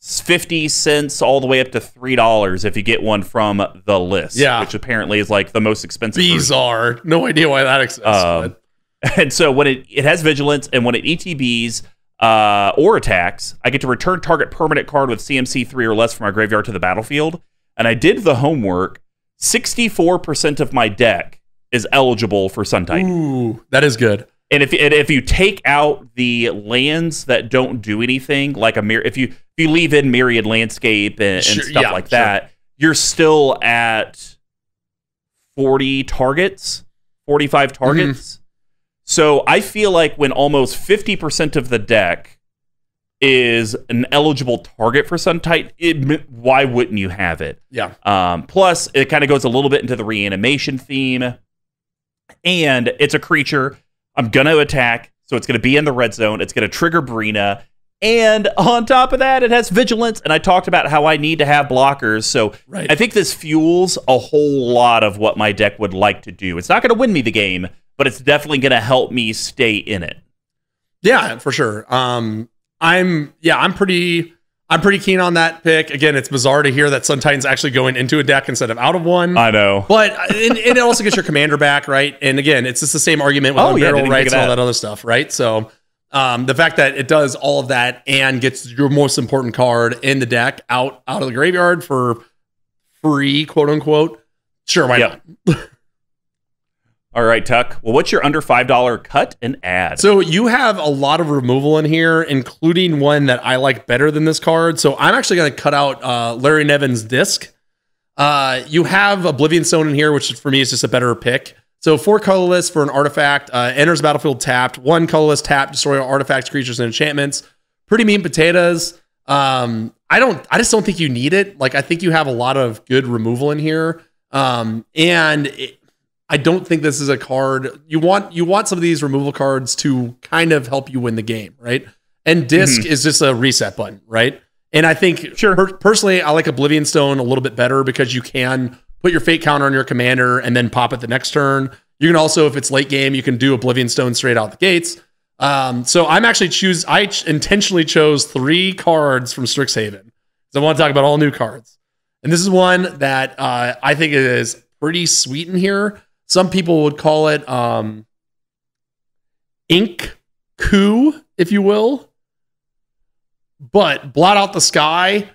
50 cents all the way up to $3 if you get one from the list, which apparently is like the most expensive. Bizarre. No idea why that exists. And so when it has vigilance, and when it ETBs or attacks, I get to return target permanent card with CMC 3 or less from my graveyard to the battlefield. And I did the homework. 64% of my deck is eligible for Sun Titan. Ooh, that is good. And if you take out the lands that don't do anything, like if you leave in Myriad Landscape and stuff like that, you're still at 45 targets. So I feel like when almost 50% of the deck is an eligible target for Sun Titan, why wouldn't you have it? Yeah. Plus, it kind of goes a little bit into the reanimation theme. And it's a creature. I'm going to attack, so it's going to be in the red zone. It's going to trigger Breena. And on top of that, it has vigilance. And I talked about how I need to have blockers. So I think this fuels a whole lot of what my deck would like to do. It's not going to win me the game, but it's definitely going to help me stay in it. Yeah, for sure. I'm pretty keen on that pick. Again, it's bizarre to hear that Sun Titan's actually going into a deck instead of out of one. I know. But it also gets your commander back, right? And again, it's just the same argument with barrel rights and all that other stuff, right? So the fact that it does all of that and gets your most important card in the deck out of the graveyard for free, quote unquote. Sure, why not? All right, Tuck. Well, what's your under $5 cut and add? So you have a lot of removal in here, including one that I like better than this card. So I'm actually going to cut out Larry Nevin's Disc. You have Oblivion Stone in here, which for me is just a better pick. So 4 colorless for an artifact, enters battlefield tapped, 1 colorless tapped, destroy all artifacts, creatures, and enchantments. Pretty mean potatoes. I just don't think you need it. Like, I think you have a lot of good removal in here. I don't think this is a card you want some of these removal cards to kind of help you win the game, right? And Disc is just a reset button, right? And I think personally, I like Oblivion Stone a little bit better because you can put your fate counter on your commander and then pop it the next turn. You can also, if it's late game, you can do Oblivion Stone straight out the gates. So I intentionally chose 3 cards from Strixhaven. So I want to talk about all new cards. And this is one that I think is pretty sweet in here. Some people would call it Ink Coup, if you will. But Blot Out the Sky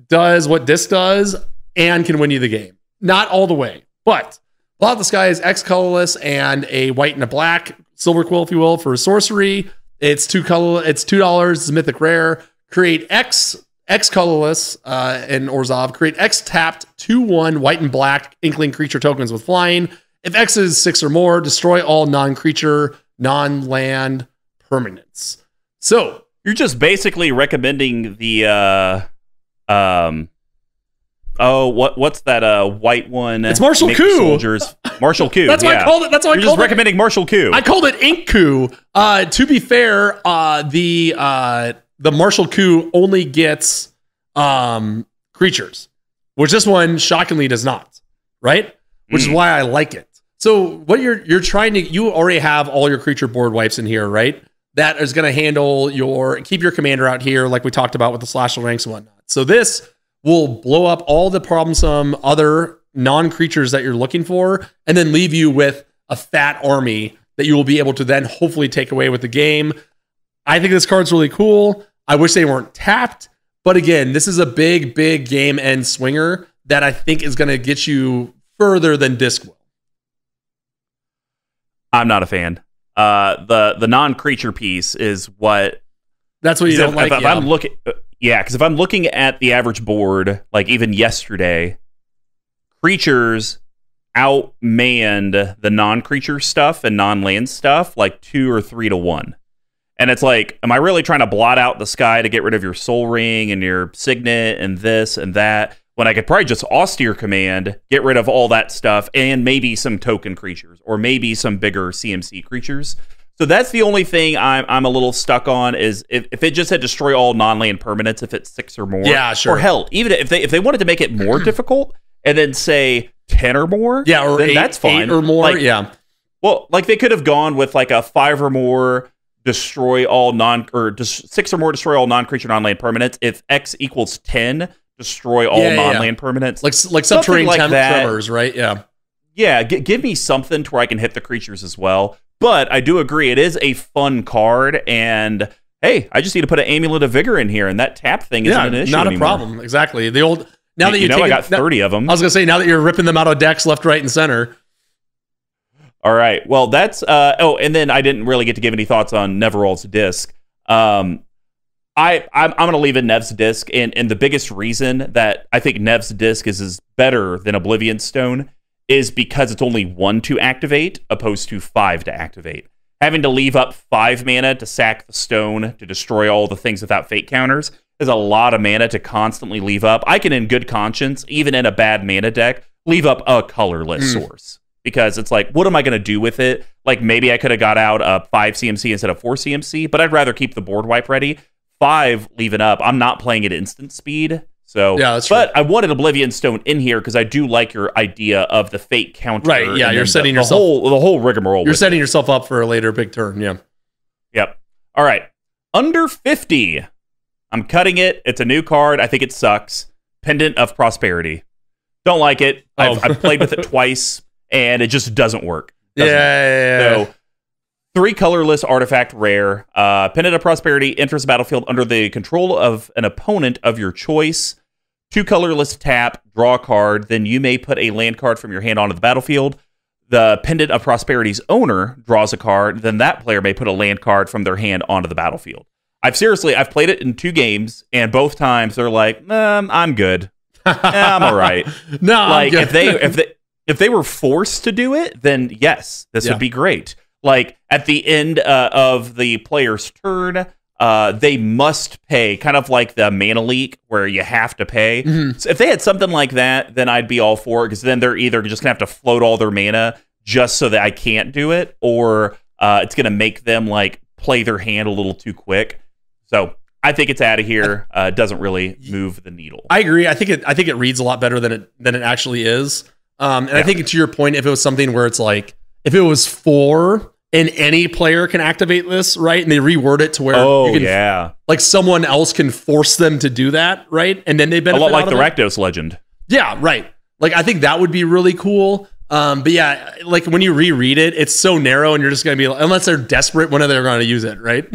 does what Disc does and can win you the game. Not all the way, but Blot Out the Sky is X colorless and a white and a black Silverquill, if you will, for sorcery. It's $2. It's a mythic rare. Create X colorless in Orzhov. Create X tapped 2/1 white and black Inkling creature tokens with flying. If X is 6 or more, destroy all non-creature, non-land permanents. So you're just basically recommending the what's that white one? It's Martial Coup. Soldiers. Martial Coup. That's why I called it. That's why you're just recommending Martial Coup. I called it Ink Coup. To be fair, the Martial Coup only gets creatures, which this one shockingly does not, right? Which is why I like it. So what you're trying to, you already have all your creature board wipes in here, right? That is going to handle keep your commander out here, like we talked about with the Slash ranks and whatnot. So this will blow up all the problemsome other non-creatures that you're looking for, and then leave you with a fat army that you will be able to then hopefully take away with the game. I think this card's really cool. I wish they weren't tapped, but again, this is a big game end swinger that I think is going to get you further than Disc will. I'm not a fan. The non-creature piece is what. That's what you don't like. If I'm looking, because if I'm looking at the average board, like even yesterday, creatures outmanned the non-creature stuff and non-land stuff like 2 or 3 to 1. And it's like, am I really trying to blot out the sky to get rid of your Soul Ring and your Signet and this and that, when I could probably just austere command, get rid of all that stuff, and maybe some token creatures, or maybe some bigger CMC creatures. So that's the only thing I'm a little stuck on, is if it just said destroy all non-land permanents if it's 6 or more. Yeah, sure. Or hell, even if they wanted to make it more difficult and then say 10 or more, or then 8, that's fine. 8 or more, like, yeah. Well, like they could have gone with like a 5 or more, destroy all 6 or more, destroy all non-creature non-land permanents. If X equals 10, destroy all non-land permanents. Like subterranean like tremors, right? Yeah. Yeah, give me something to where I can hit the creatures as well. But I do agree, it is a fun card, and hey, I just need to put an Amulet of Vigor in here, and that tap thing isn't an issue not a anymore. problem. Exactly. The old now that I got 30 of them. I was gonna say, now that you're ripping them out of decks left, right, and center. All right. Well, that's and then I didn't really get to give any thoughts on Neverall's Disc. I'm going to leave in Nev's Disc, and the biggest reason that I think Nev's Disc is better than Oblivion Stone is because it's only 1 to activate opposed to 5 to activate. having to leave up 5 mana to sack the stone to destroy all the things without fate counters is a lot of mana to constantly leave up. I can, in good conscience, even in a bad mana deck, leave up a colorless source. Because it's like, what am I going to do with it? Like, maybe I could have got out a 5 CMC instead of 4 CMC, but I'd rather keep the board wipe ready. 5 leaving up, I'm not playing at instant speed. So, yeah, that's true. But I wanted Oblivion Stone in here because I do like your idea of the fate counter. Right, yeah, you're setting the whole rigmarole. You're setting yourself up for a later big turn, yeah. Yep. All right. Under 50. I'm cutting it. It's a new card. I think it sucks. Pendant of Prosperity. Don't like it. I've played with it twice, and it just doesn't work. Yeah. So, 3 colorless artifact rare. Pendant of Prosperity enters the battlefield under the control of an opponent of your choice. 2 colorless tap, draw a card. Then you may put a land card from your hand onto the battlefield. The Pendant of Prosperity's owner draws a card. Then that player may put a land card from their hand onto the battlefield. I've played it in 2 games, and both times they're like, I'm good. I'm all right. No, like if they were forced to do it, then yes, this would be great. Like at the end of the player's turn, they must pay, kind of like the mana leak where you have to pay. So if they had something like that, then I'd be all for it, because then they're either just gonna have to float all their mana just so that I can't do it, or it's gonna make them like play their hand a little too quick. So I think it's out of here. It doesn't really move the needle. I agree. I think it reads a lot better than it actually is. And I think, to your point, if it was something where it's like, if it was 4 and any player can activate this, right? And they reword it to where you can, like someone else can force them to do that, right? And then they benefit a lot like out the of it. Rakdos legend. Yeah, right. Like I think that would be really cool. But yeah, like when you reread it, it's so narrow, and you're just gonna be, unless they're desperate, when are they going to use it, right?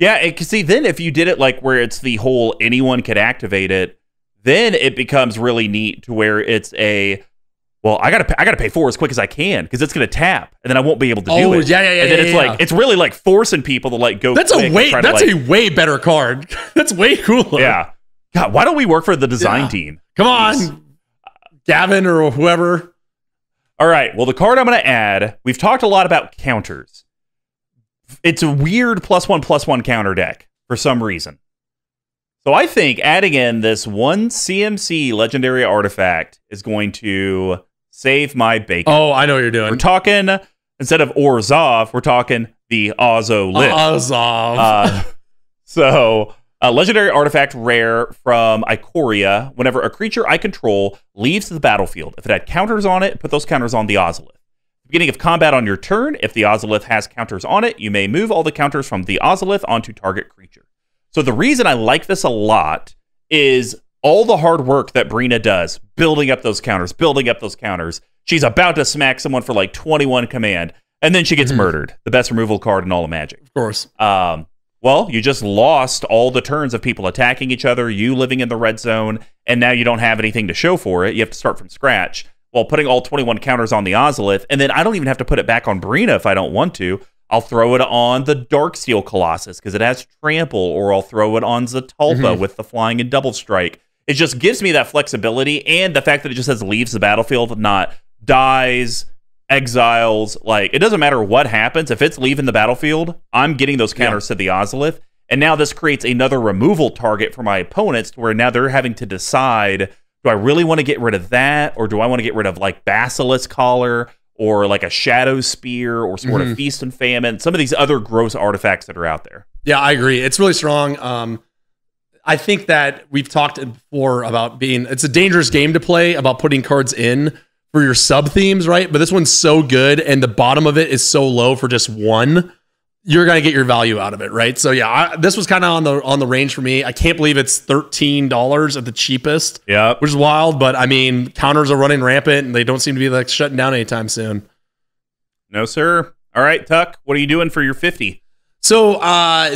Yeah, because see, then if you did it like where it's the whole anyone could activate it, then it becomes really neat to where it's a, well, I gotta pay 4 as quick as I can because it's gonna tap, and then I won't be able to do it. Yeah. And then it's like it's really like forcing people to like go. That's a way better card. That's way cooler. Yeah. God, why don't we work for the design team? Come on, Gavin or whoever. All right. Well, the card I'm gonna add. We've talked a lot about counters. It's a weird +1/+1 counter deck for some reason. So I think adding in this 1 CMC legendary artifact is going to save my bacon. Oh, I know what you're doing. We're talking, instead of Orzhov, we're talking the Orzhov. Orzhov. So a legendary artifact rare from Ikoria. Whenever a creature I control leaves the battlefield, if it had counters on it, put those counters on the Ozolith. Beginning of combat on your turn, if the Ozolith has counters on it, you may move all the counters from the Ozolith onto target creature. So the reason I like this a lot is all the hard work that Breena does, building up those counters. She's about to smack someone for like 21 command, and then she gets murdered. The best removal card in all of Magic. Of course. Well, you just lost all the turns of people attacking each other, you living in the red zone, and now you don't have anything to show for it. You have to start from scratch. While putting all 21 counters on the Ozolith, and then I don't even have to put it back on Breena if I don't want to. I'll throw it on the Darksteel Colossus because it has Trample, or I'll throw it on Zatalpa with the Flying and Double Strike. It just gives me that flexibility, and the fact that it just says leaves the battlefield, not dies, exiles. Like, it doesn't matter what happens. If it's leaving the battlefield, I'm getting those counters to the Ozolith, and now this creates another removal target for my opponents, to where now they're having to decide, do I really want to get rid of that, or do I want to get rid of like Basilisk Collar, or like a Shadow Spear, or sort of Feast and Famine, some of these other gross artifacts that are out there? Yeah, I agree. It's really strong. I think that we've talked before about it's a dangerous game to play, about putting cards in for your sub themes, right? But this one's so good, and the bottom of it is so low for just 1. You're gonna get your value out of it, right? So yeah, this was kind of on the range for me. I can't believe it's $13 at the cheapest. Yeah, which is wild. But I mean, counters are running rampant, and they don't seem to be like shutting down anytime soon. No, sir. All right, Tuck, what are you doing for your 50? So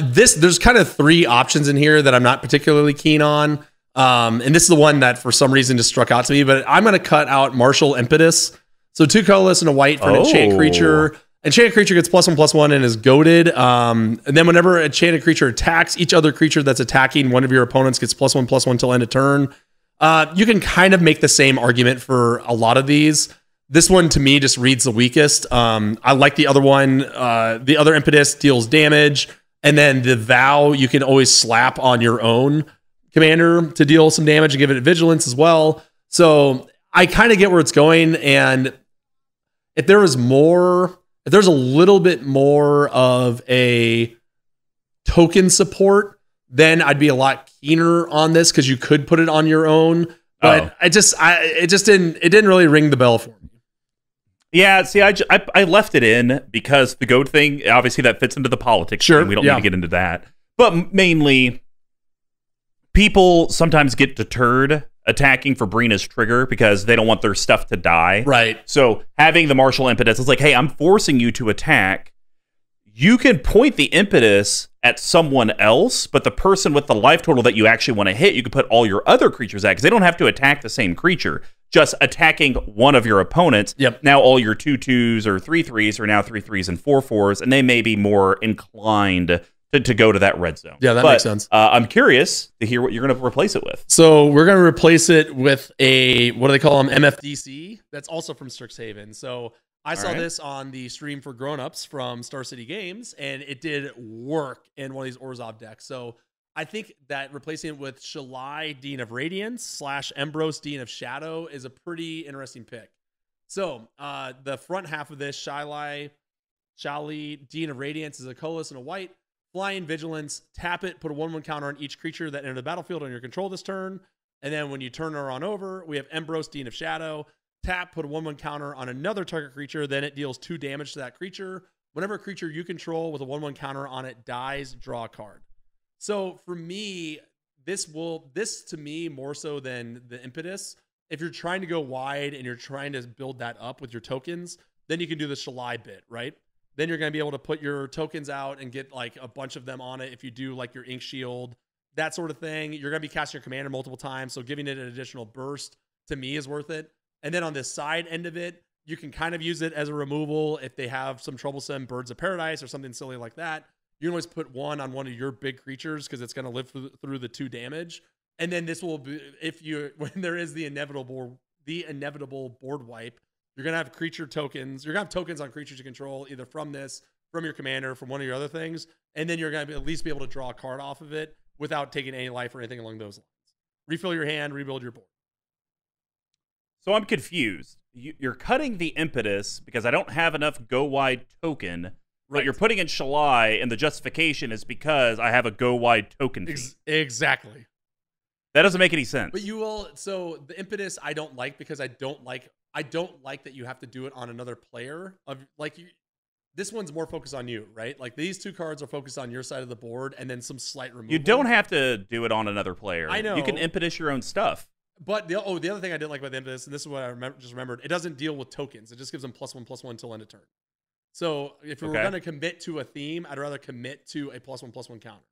there's kind of 3 options in here that I'm not particularly keen on. And this is the one that for some reason just struck out to me. But I'm gonna cut out Martial Impetus. So 2 colorless and a white for an enchant creature. Enchanted creature gets +1/+1 and is goaded. And then whenever a enchanted creature attacks, each other creature that's attacking one of your opponents gets +1/+1 till end of turn. You can kind of make the same argument for a lot of these. This one to me just reads the weakest. I like the other one. The other impetus deals damage, and then the vow you can always slap on your own commander to deal some damage and give it vigilance as well. So I kind of get where it's going, and if there was more, if there's a little bit more of a token support, then I'd be a lot keener on this because you could put it on your own. But it didn't really ring the bell for me. Yeah, see, I left it in because the goat thing, obviously that fits into the politics. Sure, we don't need to get into that. But mainly, people sometimes get deterred attacking for Breena's trigger because they don't want their stuff to die. Right. So having the martial impetus, it's like, hey, I'm forcing you to attack. You can point the impetus at someone else, but the person with the life total that you actually want to hit, you can put all your other creatures at because they don't have to attack the same creature. Just attacking one of your opponents. Yep. Now all your 2/2s or 3/3s are now 3/3s and 4/4s, and they may be more inclined to go to that red zone. Yeah, that makes sense. I'm curious to hear what you're going to replace it with. So we're going to replace it with a, what do they call them? MFDC. That's also from Strixhaven. So I saw this on the stream for grownups from Star City Games, and it did work in one of these Orzhov decks. So I think that replacing it with Shalai, Dean of Radiance / Embros, Dean of Shadow is a pretty interesting pick. So the front half of this, Shalai, Dean of Radiance is a colorless and a white. Flying Vigilance, tap it, put a 1/1 counter on each creature that entered the battlefield on your control this turn. And then when you turn her on over, we have Embros, Dean of Shadow. Tap, put a 1/1 counter on another target creature, then it deals 2 damage to that creature. Whenever a creature you control with a 1/1 counter on it dies, draw a card. So for me, this to me more so than the impetus. If you're trying to go wide and you're trying to build that up with your tokens, then you can do the Shalai bit, right? Then you're going to be able to put your tokens out and get like a bunch of them on it. If you do like your Ink Shield, that sort of thing, you're going to be casting your commander multiple times. So giving it an additional burst to me is worth it. And then on this side end of it, you can kind of use it as a removal if they have some troublesome Birds of Paradise or something silly like that. You can always put one on one of your big creatures because it's going to live through the 2 damage. And then this will be, when there is the inevitable board wipe, you're going to have creature tokens. You're going to have tokens on creatures you control, either from this, from your commander, from one of your other things. And then you're going to at least be able to draw a card off of it without taking any life or anything along those lines. Refill your hand, rebuild your board. So I'm confused. You're cutting the impetus because I don't have enough go wide token, but you're putting in Shalai, and the justification is because I have a go wide token fee. Exactly. That doesn't make any sense. But you will. So the impetus I don't like because I don't like that you have to do it on another player. This one's more focused on you, right? Like these 2 cards are focused on your side of the board, and then some slight removal. You don't have to do it on another player. I know. You can impetus your own stuff. But the other thing I didn't like about the impetus, and this is what I just remembered, it doesn't deal with tokens. It just gives them +1/+1 until end of turn. So if we were going to commit to a theme, I'd rather commit to a +1/+1 counter.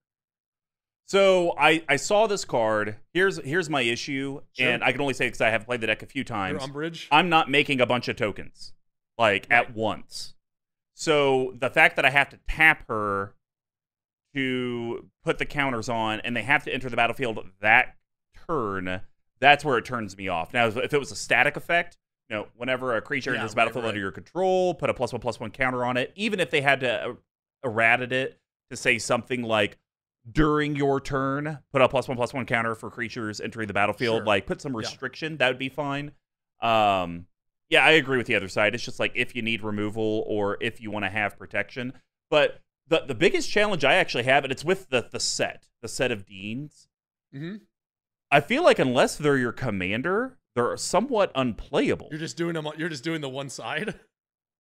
So I saw this card. Here's my issue, and I can only say because I have played the deck a few times. Your umbrage? I'm not making a bunch of tokens, at once. So the fact that I have to tap her to put the counters on, and they have to enter the battlefield that turn, that's where it turns me off. Now, if it was a static effect, whenever a creature enters the battlefield under your control, put a +1/+1 counter on it, even if they had to errata it to say something like, during your turn, put a +1/+1 counter for creatures entering the battlefield, put some restriction, that would be fine. Yeah, I agree with the other side. It's just like if you need removal or if you want to have protection. But the biggest challenge I actually have, and it's with the set of Deans, I feel like unless they're your commander, they're somewhat unplayable. You're just doing them. You're just doing the one side.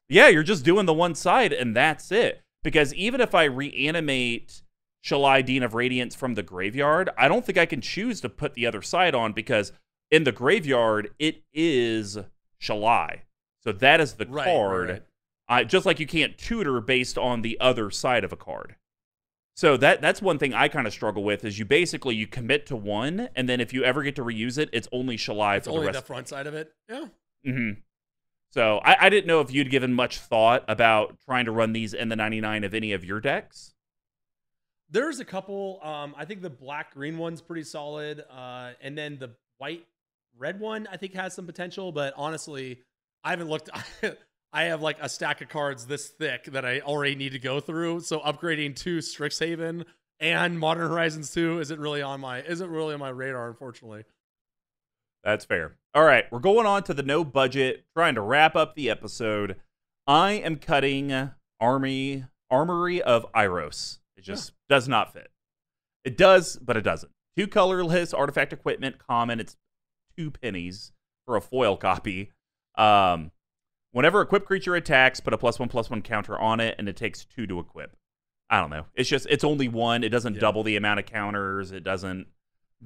Yeah, you're just doing the one side, and that's it. Because even if I reanimate Shalai, Dean of Radiance from the graveyard, I don't think I can choose to put the other side on because in the graveyard it is Shalai, so that is the card. Just like you can't tutor based on the other side of a card. So that's one thing I kind of struggle with is you commit to one, and then if you ever get to reuse it, it's only Shalai for the rest. Only the front side of it. Yeah. So I didn't know if you'd given much thought about trying to run these in the 99 of any of your decks. There's a couple. I think the black-green one's pretty solid, and then the white-red one I think has some potential. But honestly, I haven't looked. I have like a stack of cards this thick that I already need to go through. So upgrading to Strixhaven and Modern Horizons 2 isn't really on my radar, unfortunately. That's fair. All right, we're going on to the no budget, trying to wrap up the episode. I am cutting Armory of Iros. It just does not fit. It does, but it doesn't. 2 colorless artifact equipment, common. It's 2 pennies for a foil copy. Whenever equipped creature attacks, put a +1/+1 counter on it, and it takes 2 to equip. I don't know. It's only 1. It doesn't double the amount of counters. It doesn't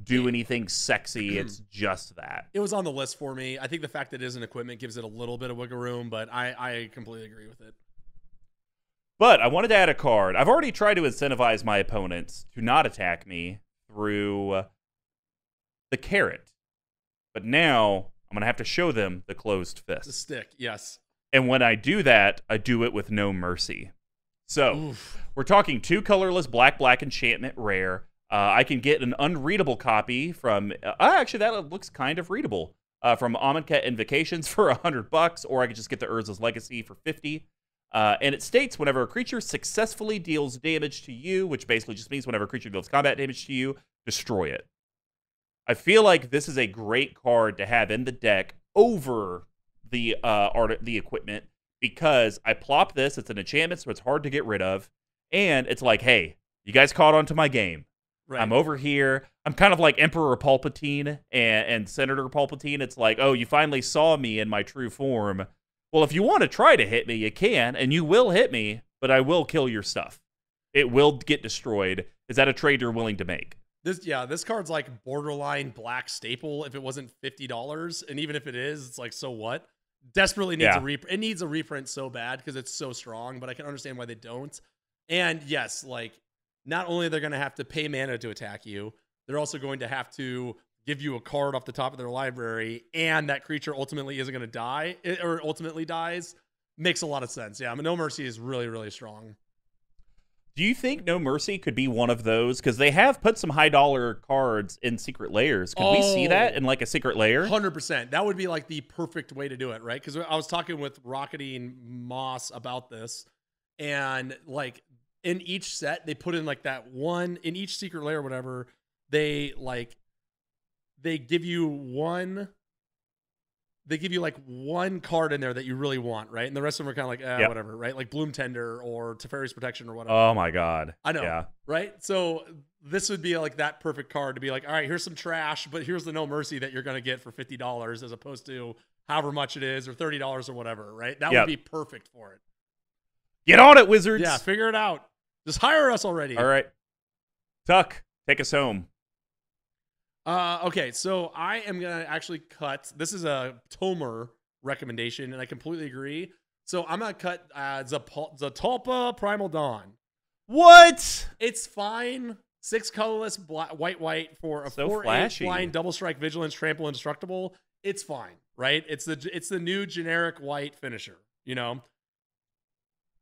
do anything sexy. It's just that. It was on the list for me. I think the fact that it is an equipment gives it a little bit of wiggle room, but I completely agree with it. But I wanted to add a card. I've already tried to incentivize my opponents to not attack me through the carrot. But now I'm going to have to show them the closed fist. The stick, yes. And when I do that, I do it with no mercy. So we're talking 2 colorless black enchantment rare. I can get an unreadable copy from... actually, that looks kind of readable. From Amonkhet Invocations for $100, or I could just get the Urza's Legacy for 50. And it states whenever a creature successfully deals damage to you, which basically just means whenever a creature deals combat damage to you, destroy it. I feel like this is a great card to have in the deck over the equipment, because I plop this. It's an enchantment, so it's hard to get rid of. And it's like, hey, you guys caught on to my game. Right. I'm over here. I'm kind of like Emperor Palpatine and Senator Palpatine. It's like, oh, you finally saw me in my true form. Well, if you want to try to hit me, you can, and you will hit me, but I will kill your stuff. It will get destroyed. Is that a trade you're willing to make? This card's like borderline black staple if it wasn't $50, and even if it is, it's like, so what? Desperately needs a reprint. It needs a reprint so bad because it's so strong, but I can understand why they don't. And yes, like, not only are they going to have to pay mana to attack you, they're also going to have to give you a card off the top of their library, and that creature ultimately isn't going to die, or ultimately dies. Makes a lot of sense. Yeah, No Mercy is really, really strong. Do you think No Mercy could be one of those? Because they have put some high-dollar cards in Secret Lairs. Could we see that in, like, a Secret Lair? 100%. That would be, like, the perfect way to do it, right? Because I was talking with Rocketing Moss about this, and, like, in each set, they put in, like, that one, in each Secret Lair or whatever, they give you like one card in there that you really want, right? And the rest of them are kind of like, whatever, right? Like Bloom Tender or Teferi's Protection or whatever. Oh my God. I know, yeah. Right? So this would be like that perfect card to be like, all right, here's some trash, but here's the No Mercy that you're going to get for $50 as opposed to however much it is, or $30 or whatever, right? That would be perfect for it. Get on it, Wizards. Yeah, figure it out. Just hire us already. All right. Tuck, take us home. Okay, so I am going to actually cut. This is a Tomer recommendation, and I completely agree. So I'm going to cut Zetalpa Primal Dawn. What? It's fine. 6 colorless, white for a 4/8 flying, double strike, vigilance, trample, indestructible. It's fine, right? It's the new generic white finisher, you know?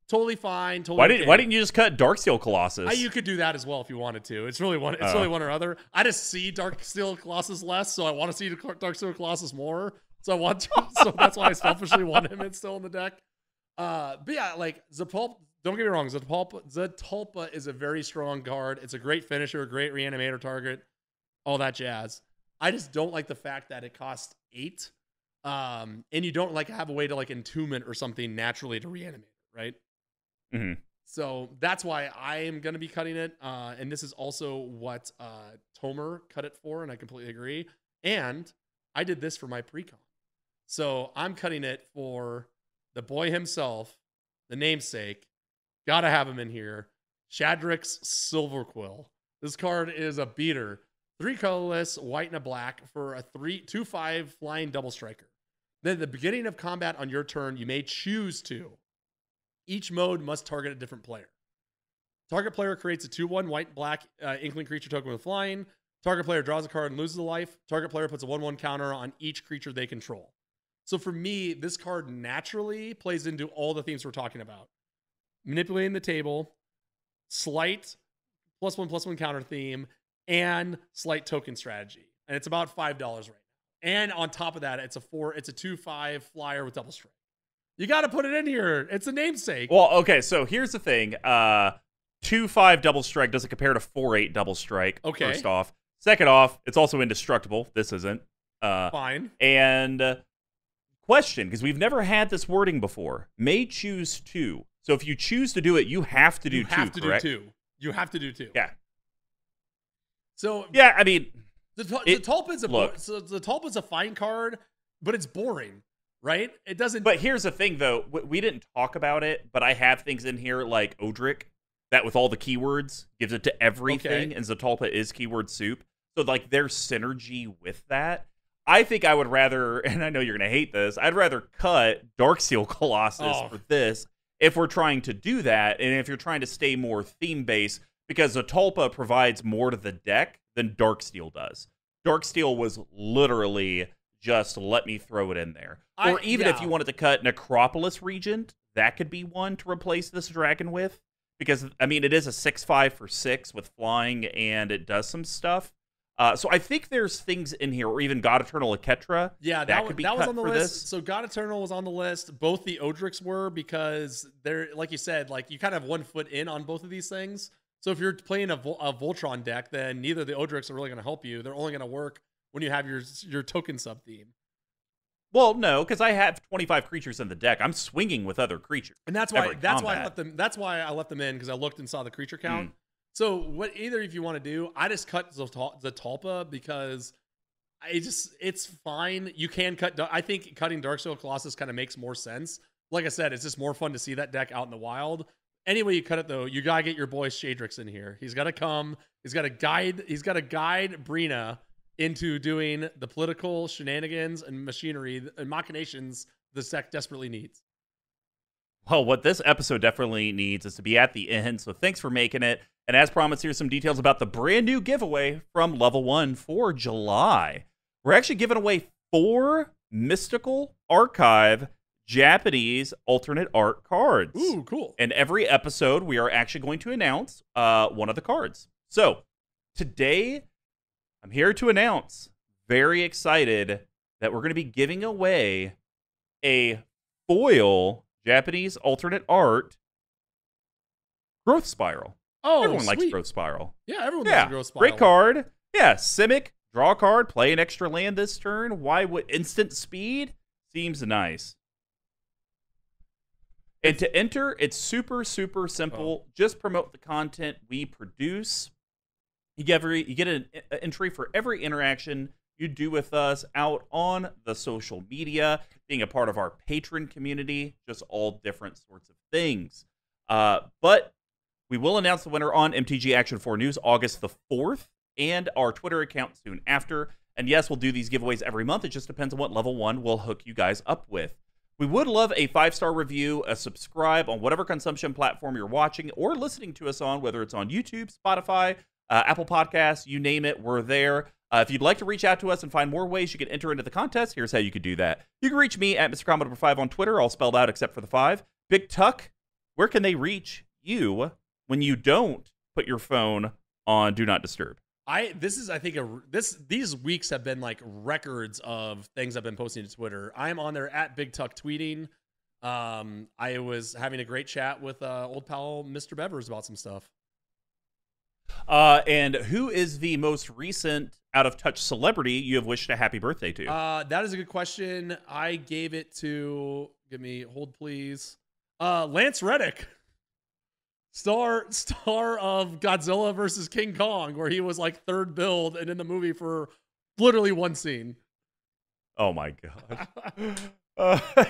Totally fine. Totally. Why didn't you just cut Darksteel Colossus? You could do that as well if you wanted to. It's really one. It's really one or other. I just see Darksteel Colossus less, so I want to see Darksteel Colossus more. So I want to. So that's why I selfishly want him. It's still in the deck. But yeah, like Zetalpa. Don't get me wrong. Zetalpa is a very strong card. It's a great finisher, great reanimator target, all that jazz. I just don't like the fact that it costs 8, and you don't like have a way to like entomb it or something naturally to reanimate it, right? Mm-hmm. So that's why I am going to be cutting it. And this is also what Tomer cut it for, and I completely agree. And I did this for my precon. So I'm cutting it for the boy himself, the namesake. Got to have him in here. Shadrick's Silverquill. This card is a beater. 3 colorless, white and a black for a 2/5 flying double striker. Then at the beginning of combat on your turn, you may choose to. Each mode must target a different player. Target player creates a 2/1 white-black Inkling creature token with flying. Target player draws a card and loses a life. Target player puts a 1/1 counter on each creature they control. So for me, this card naturally plays into all the themes we're talking about. Manipulating the table, slight +1/+1 counter theme, and slight token strategy. And it's about $5 right now. And on top of that, it's a 2/5 flyer with double strike. You got to put it in here. It's a namesake. Well, okay, so here's the thing. 2/5 double strike doesn't compare to 4/8 double strike, Okay. first off. Second off, it's also indestructible. This isn't. Fine. And question, because we've never had this wording before. May choose 2. So if you choose to do it, you have to do 2, correct? You have to do 2. Yeah. So yeah, I mean, the Tulpa's a fine card, but it's boring, right? It doesn't. But here's the thing, though. We didn't talk about it, but I have things in here like Odric that with all the keywords gives it to everything, and Zatulpa is keyword soup. So like there's synergy with that. I think I would rather, and I know you're going to hate this, I'd rather cut Darksteel Colossus for this if we're trying to do that, and if you're trying to stay more theme-based, because Zatulpa provides more to the deck than Darksteel does. Darksteel was literally just let me throw it in there. Or even if you wanted to cut Necropolis Regent, that could be one to replace this dragon with. Because, I mean, it is a 6/5 for 6 with flying, and it does some stuff. So I think there's things in here, or even God Eternal Aketra. Yeah, that could be that was on the list. So God Eternal was on the list. Both the Odrics were, because they're, like you said, like you kind of have 1 foot in on both of these things. So if you're playing a Voltron deck, then neither of the Odrics are really going to help you. They're only going to work when you have your token sub theme. Well, no, because I have 25 creatures in the deck. I'm swinging with other creatures, and that's why I left them. That's why I left them in, because I looked and saw the creature count. So what either if you want to do, I just cut Zatulpa because it's fine. You can cut. I think cutting Darksteel Colossus kind of makes more sense. Like I said, it's just more fun to see that deck out in the wild. Anyway, you cut it though, you gotta get your boy Shadrix in here. He's got to come. He's got to guide. He's got to guide Breena into doing the political shenanigans and machinery and machinations the deck desperately needs. Well, what this episode definitely needs is to be at the end. So thanks for making it. And as promised, here's some details about the brand new giveaway from Level 1 for July. We're actually giving away 4 Mystical Archive Japanese alternate art cards. Ooh, cool. And every episode, we are actually going to announce one of the cards. So today, I'm here to announce, very excited, that we're going to be giving away a foil Japanese alternate art Growth Spiral. Oh, everyone sweet. likes Growth Spiral. Yeah, everyone likes Growth Spiral. Great card. Yeah, Simic, draw a card, play an extra land this turn. Why would instant speed? Seems nice. And to enter, it's super, super simple. Just promote the content we produce. You get an entry for every interaction you do with us out on the social media, being a part of our Patron community, just all different sorts of things. But we will announce the winner on MTG Action 4 News August the 4th and our Twitter account soon after. And yes, we'll do these giveaways every month. It just depends on what Level 1 will hook you guys up with. We would love a 5-star review, a subscribe on whatever consumption platform you're watching or listening to us on, whether it's on YouTube, Spotify, Apple Podcasts, you name it, we're there. If you'd like to reach out to us and find more ways you can enter into the contest, here's how you could do that. You can reach me at Mr. Commodore 5 on Twitter, all spelled out except for the 5. bigTuck, where can they reach you when you don't put your phone on Do Not Disturb? These weeks have been like records of things I've been posting to Twitter. I am on there at bigTuck tweeting. I was having a great chat with old pal Mr. Bevers about some stuff. And who is the most recent out of touch celebrity you have wished a happy birthday to? That is a good question. I gave it to, hold please. Lance Reddick. Star of Godzilla versus King Kong, where he was like third build and in the movie for literally one scene. Oh my god.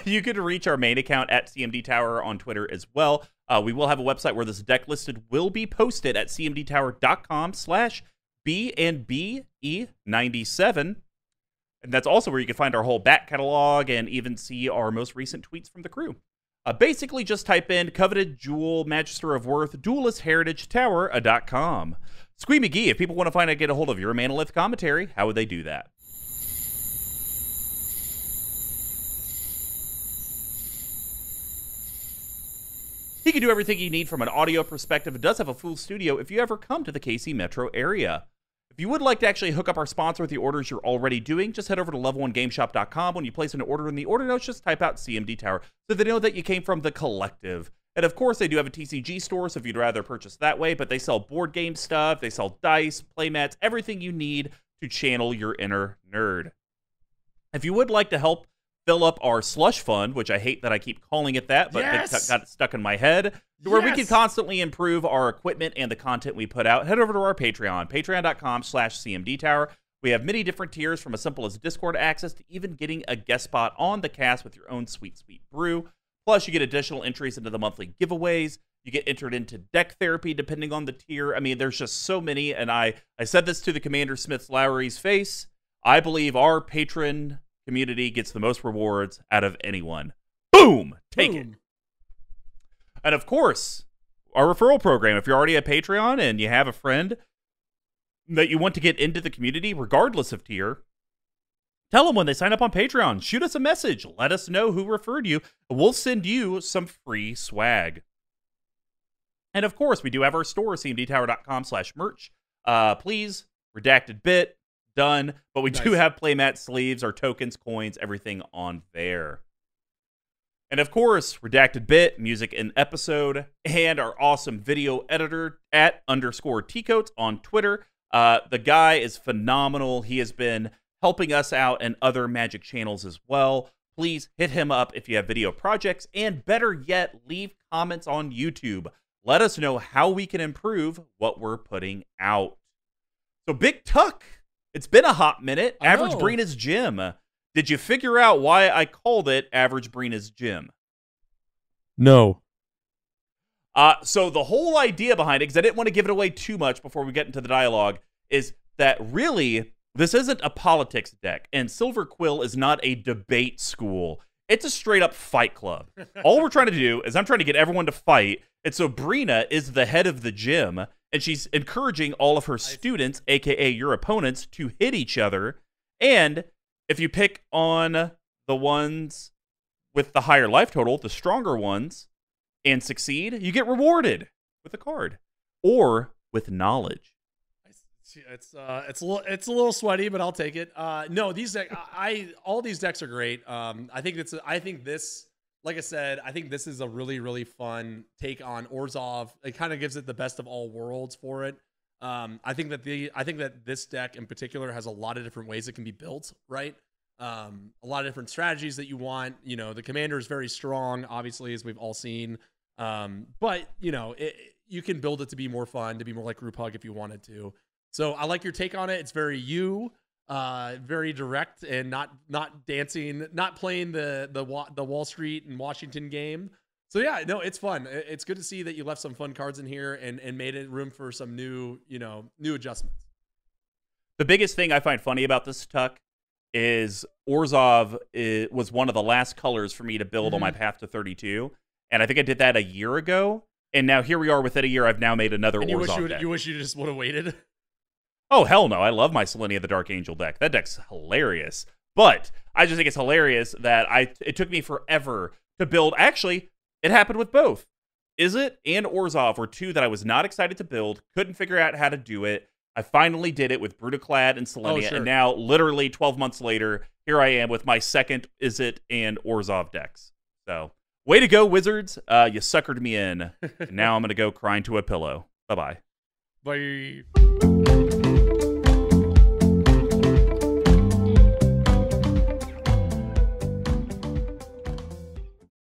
You could reach our main account at CMD Tower on Twitter as well. We will have a website where this deck listed will be posted at cmdtower.com/BNBE97. And that's also where you can find our whole back catalog and even see our most recent tweets from the crew. Basically, just type in Coveted Jewel, Magister of Worth, Duelist Heritage Tower.com. Squee McGee, if people want to find out, get a hold of your Manolith commentary, how would they do that? He can do everything you need from an audio perspective. It does have a full studio if you ever come to the KC metro area. If you would like to actually hook up our sponsor with the orders you're already doing, just head over to level1gameshop.com. When you place an order in the order notes, just type out CMD Tower so they know that you came from the collective. And of course, they do have a TCG store, so if you'd rather purchase that way, but they sell board game stuff, they sell dice, playmats, everything you need to channel your inner nerd. If you would like to help fill up our slush fund, which I hate that I keep calling it that, but it got stuck in my head, to where we can constantly improve our equipment and the content we put out, head over to our Patreon, patreon.com/CMDTower. We have many different tiers, from as simple as Discord access to even getting a guest spot on the cast with your own sweet, sweet brew. Plus, you get additional entries into the monthly giveaways. You get entered into deck therapy depending on the tier. I mean, there's just so many, and I said this to the Commander Smith Lowry's face. I believe our patron community gets the most rewards out of anyone. Boom! Take it. And of course, our referral program. If you're already a Patreon and you have a friend that you want to get into the community, regardless of tier, tell them when they sign up on Patreon. Shoot us a message. Let us know who referred you. We'll send you some free swag. And of course, we do have our store, cmdtower.com/merch. Please, redacted bit, done. But we do have playmat sleeves, our tokens, coins, everything on there. And of course, redacted bit, music and episode, and our awesome video editor at _tcoats on Twitter. The guy is phenomenal. He has been helping us out and other Magic channels as well. Please hit him up if you have video projects, and better yet, leave comments on YouTube. Let us know how we can improve what we're putting out. So, bigTuck, it's been a hot minute. Average Breena's Gym. Did you figure out why I called it Average Breena's Gym? No. So the whole idea behind it, because I didn't want to give it away too much before we get into the dialogue, is that really this isn't a politics deck, and Silverquill is not a debate school. It's a straight-up fight club. All we're trying to do is I'm trying to get everyone to fight, and so Breena is the head of the gym, and she's encouraging all of her students, a.k.a. your opponents, to hit each other, and if you pick on the ones with the higher life total, the stronger ones, and succeed, you get rewarded with a card or with knowledge. It's a little sweaty, but I'll take it. No, these decks, all these decks are great. I think this, like I said, I think this is a really, really fun take on Orzhov. It kind of gives it the best of all worlds for it. I think that this deck in particular has a lot of different ways it can be built, right? A lot of different strategies that you want. You know, the commander is very strong, obviously, as we've all seen. But you know, you can build it to be more fun, to be more like Group Hug if you wanted to. So I like your take on it. It's very very direct, and not dancing, not playing the Wall Street and Washington game. So yeah, no, it's fun. It's good to see that you left some fun cards in here and made it room for some new adjustments. The biggest thing I find funny about this Tuck is Orzhov was one of the last colors for me to build on my path to 32. And I think I did that a year ago. And now here we are within a year. I've now made another Orzhov deck. You wish you just would have waited? Oh, hell no. I love my Selenia the Dark Angel deck. That deck's hilarious. But I just think it's hilarious that it took me forever to build. Actually, it happened with both. Izzet and Orzhov were two that I was not excited to build. Couldn't figure out how to do it. I finally did it with Brutaclad and Selenia, and now, literally 12 months later, here I am with my second Izzet and Orzhov decks. So, way to go, Wizards. You suckered me in. Now I'm going to go cry into a pillow. Bye-bye. Bye.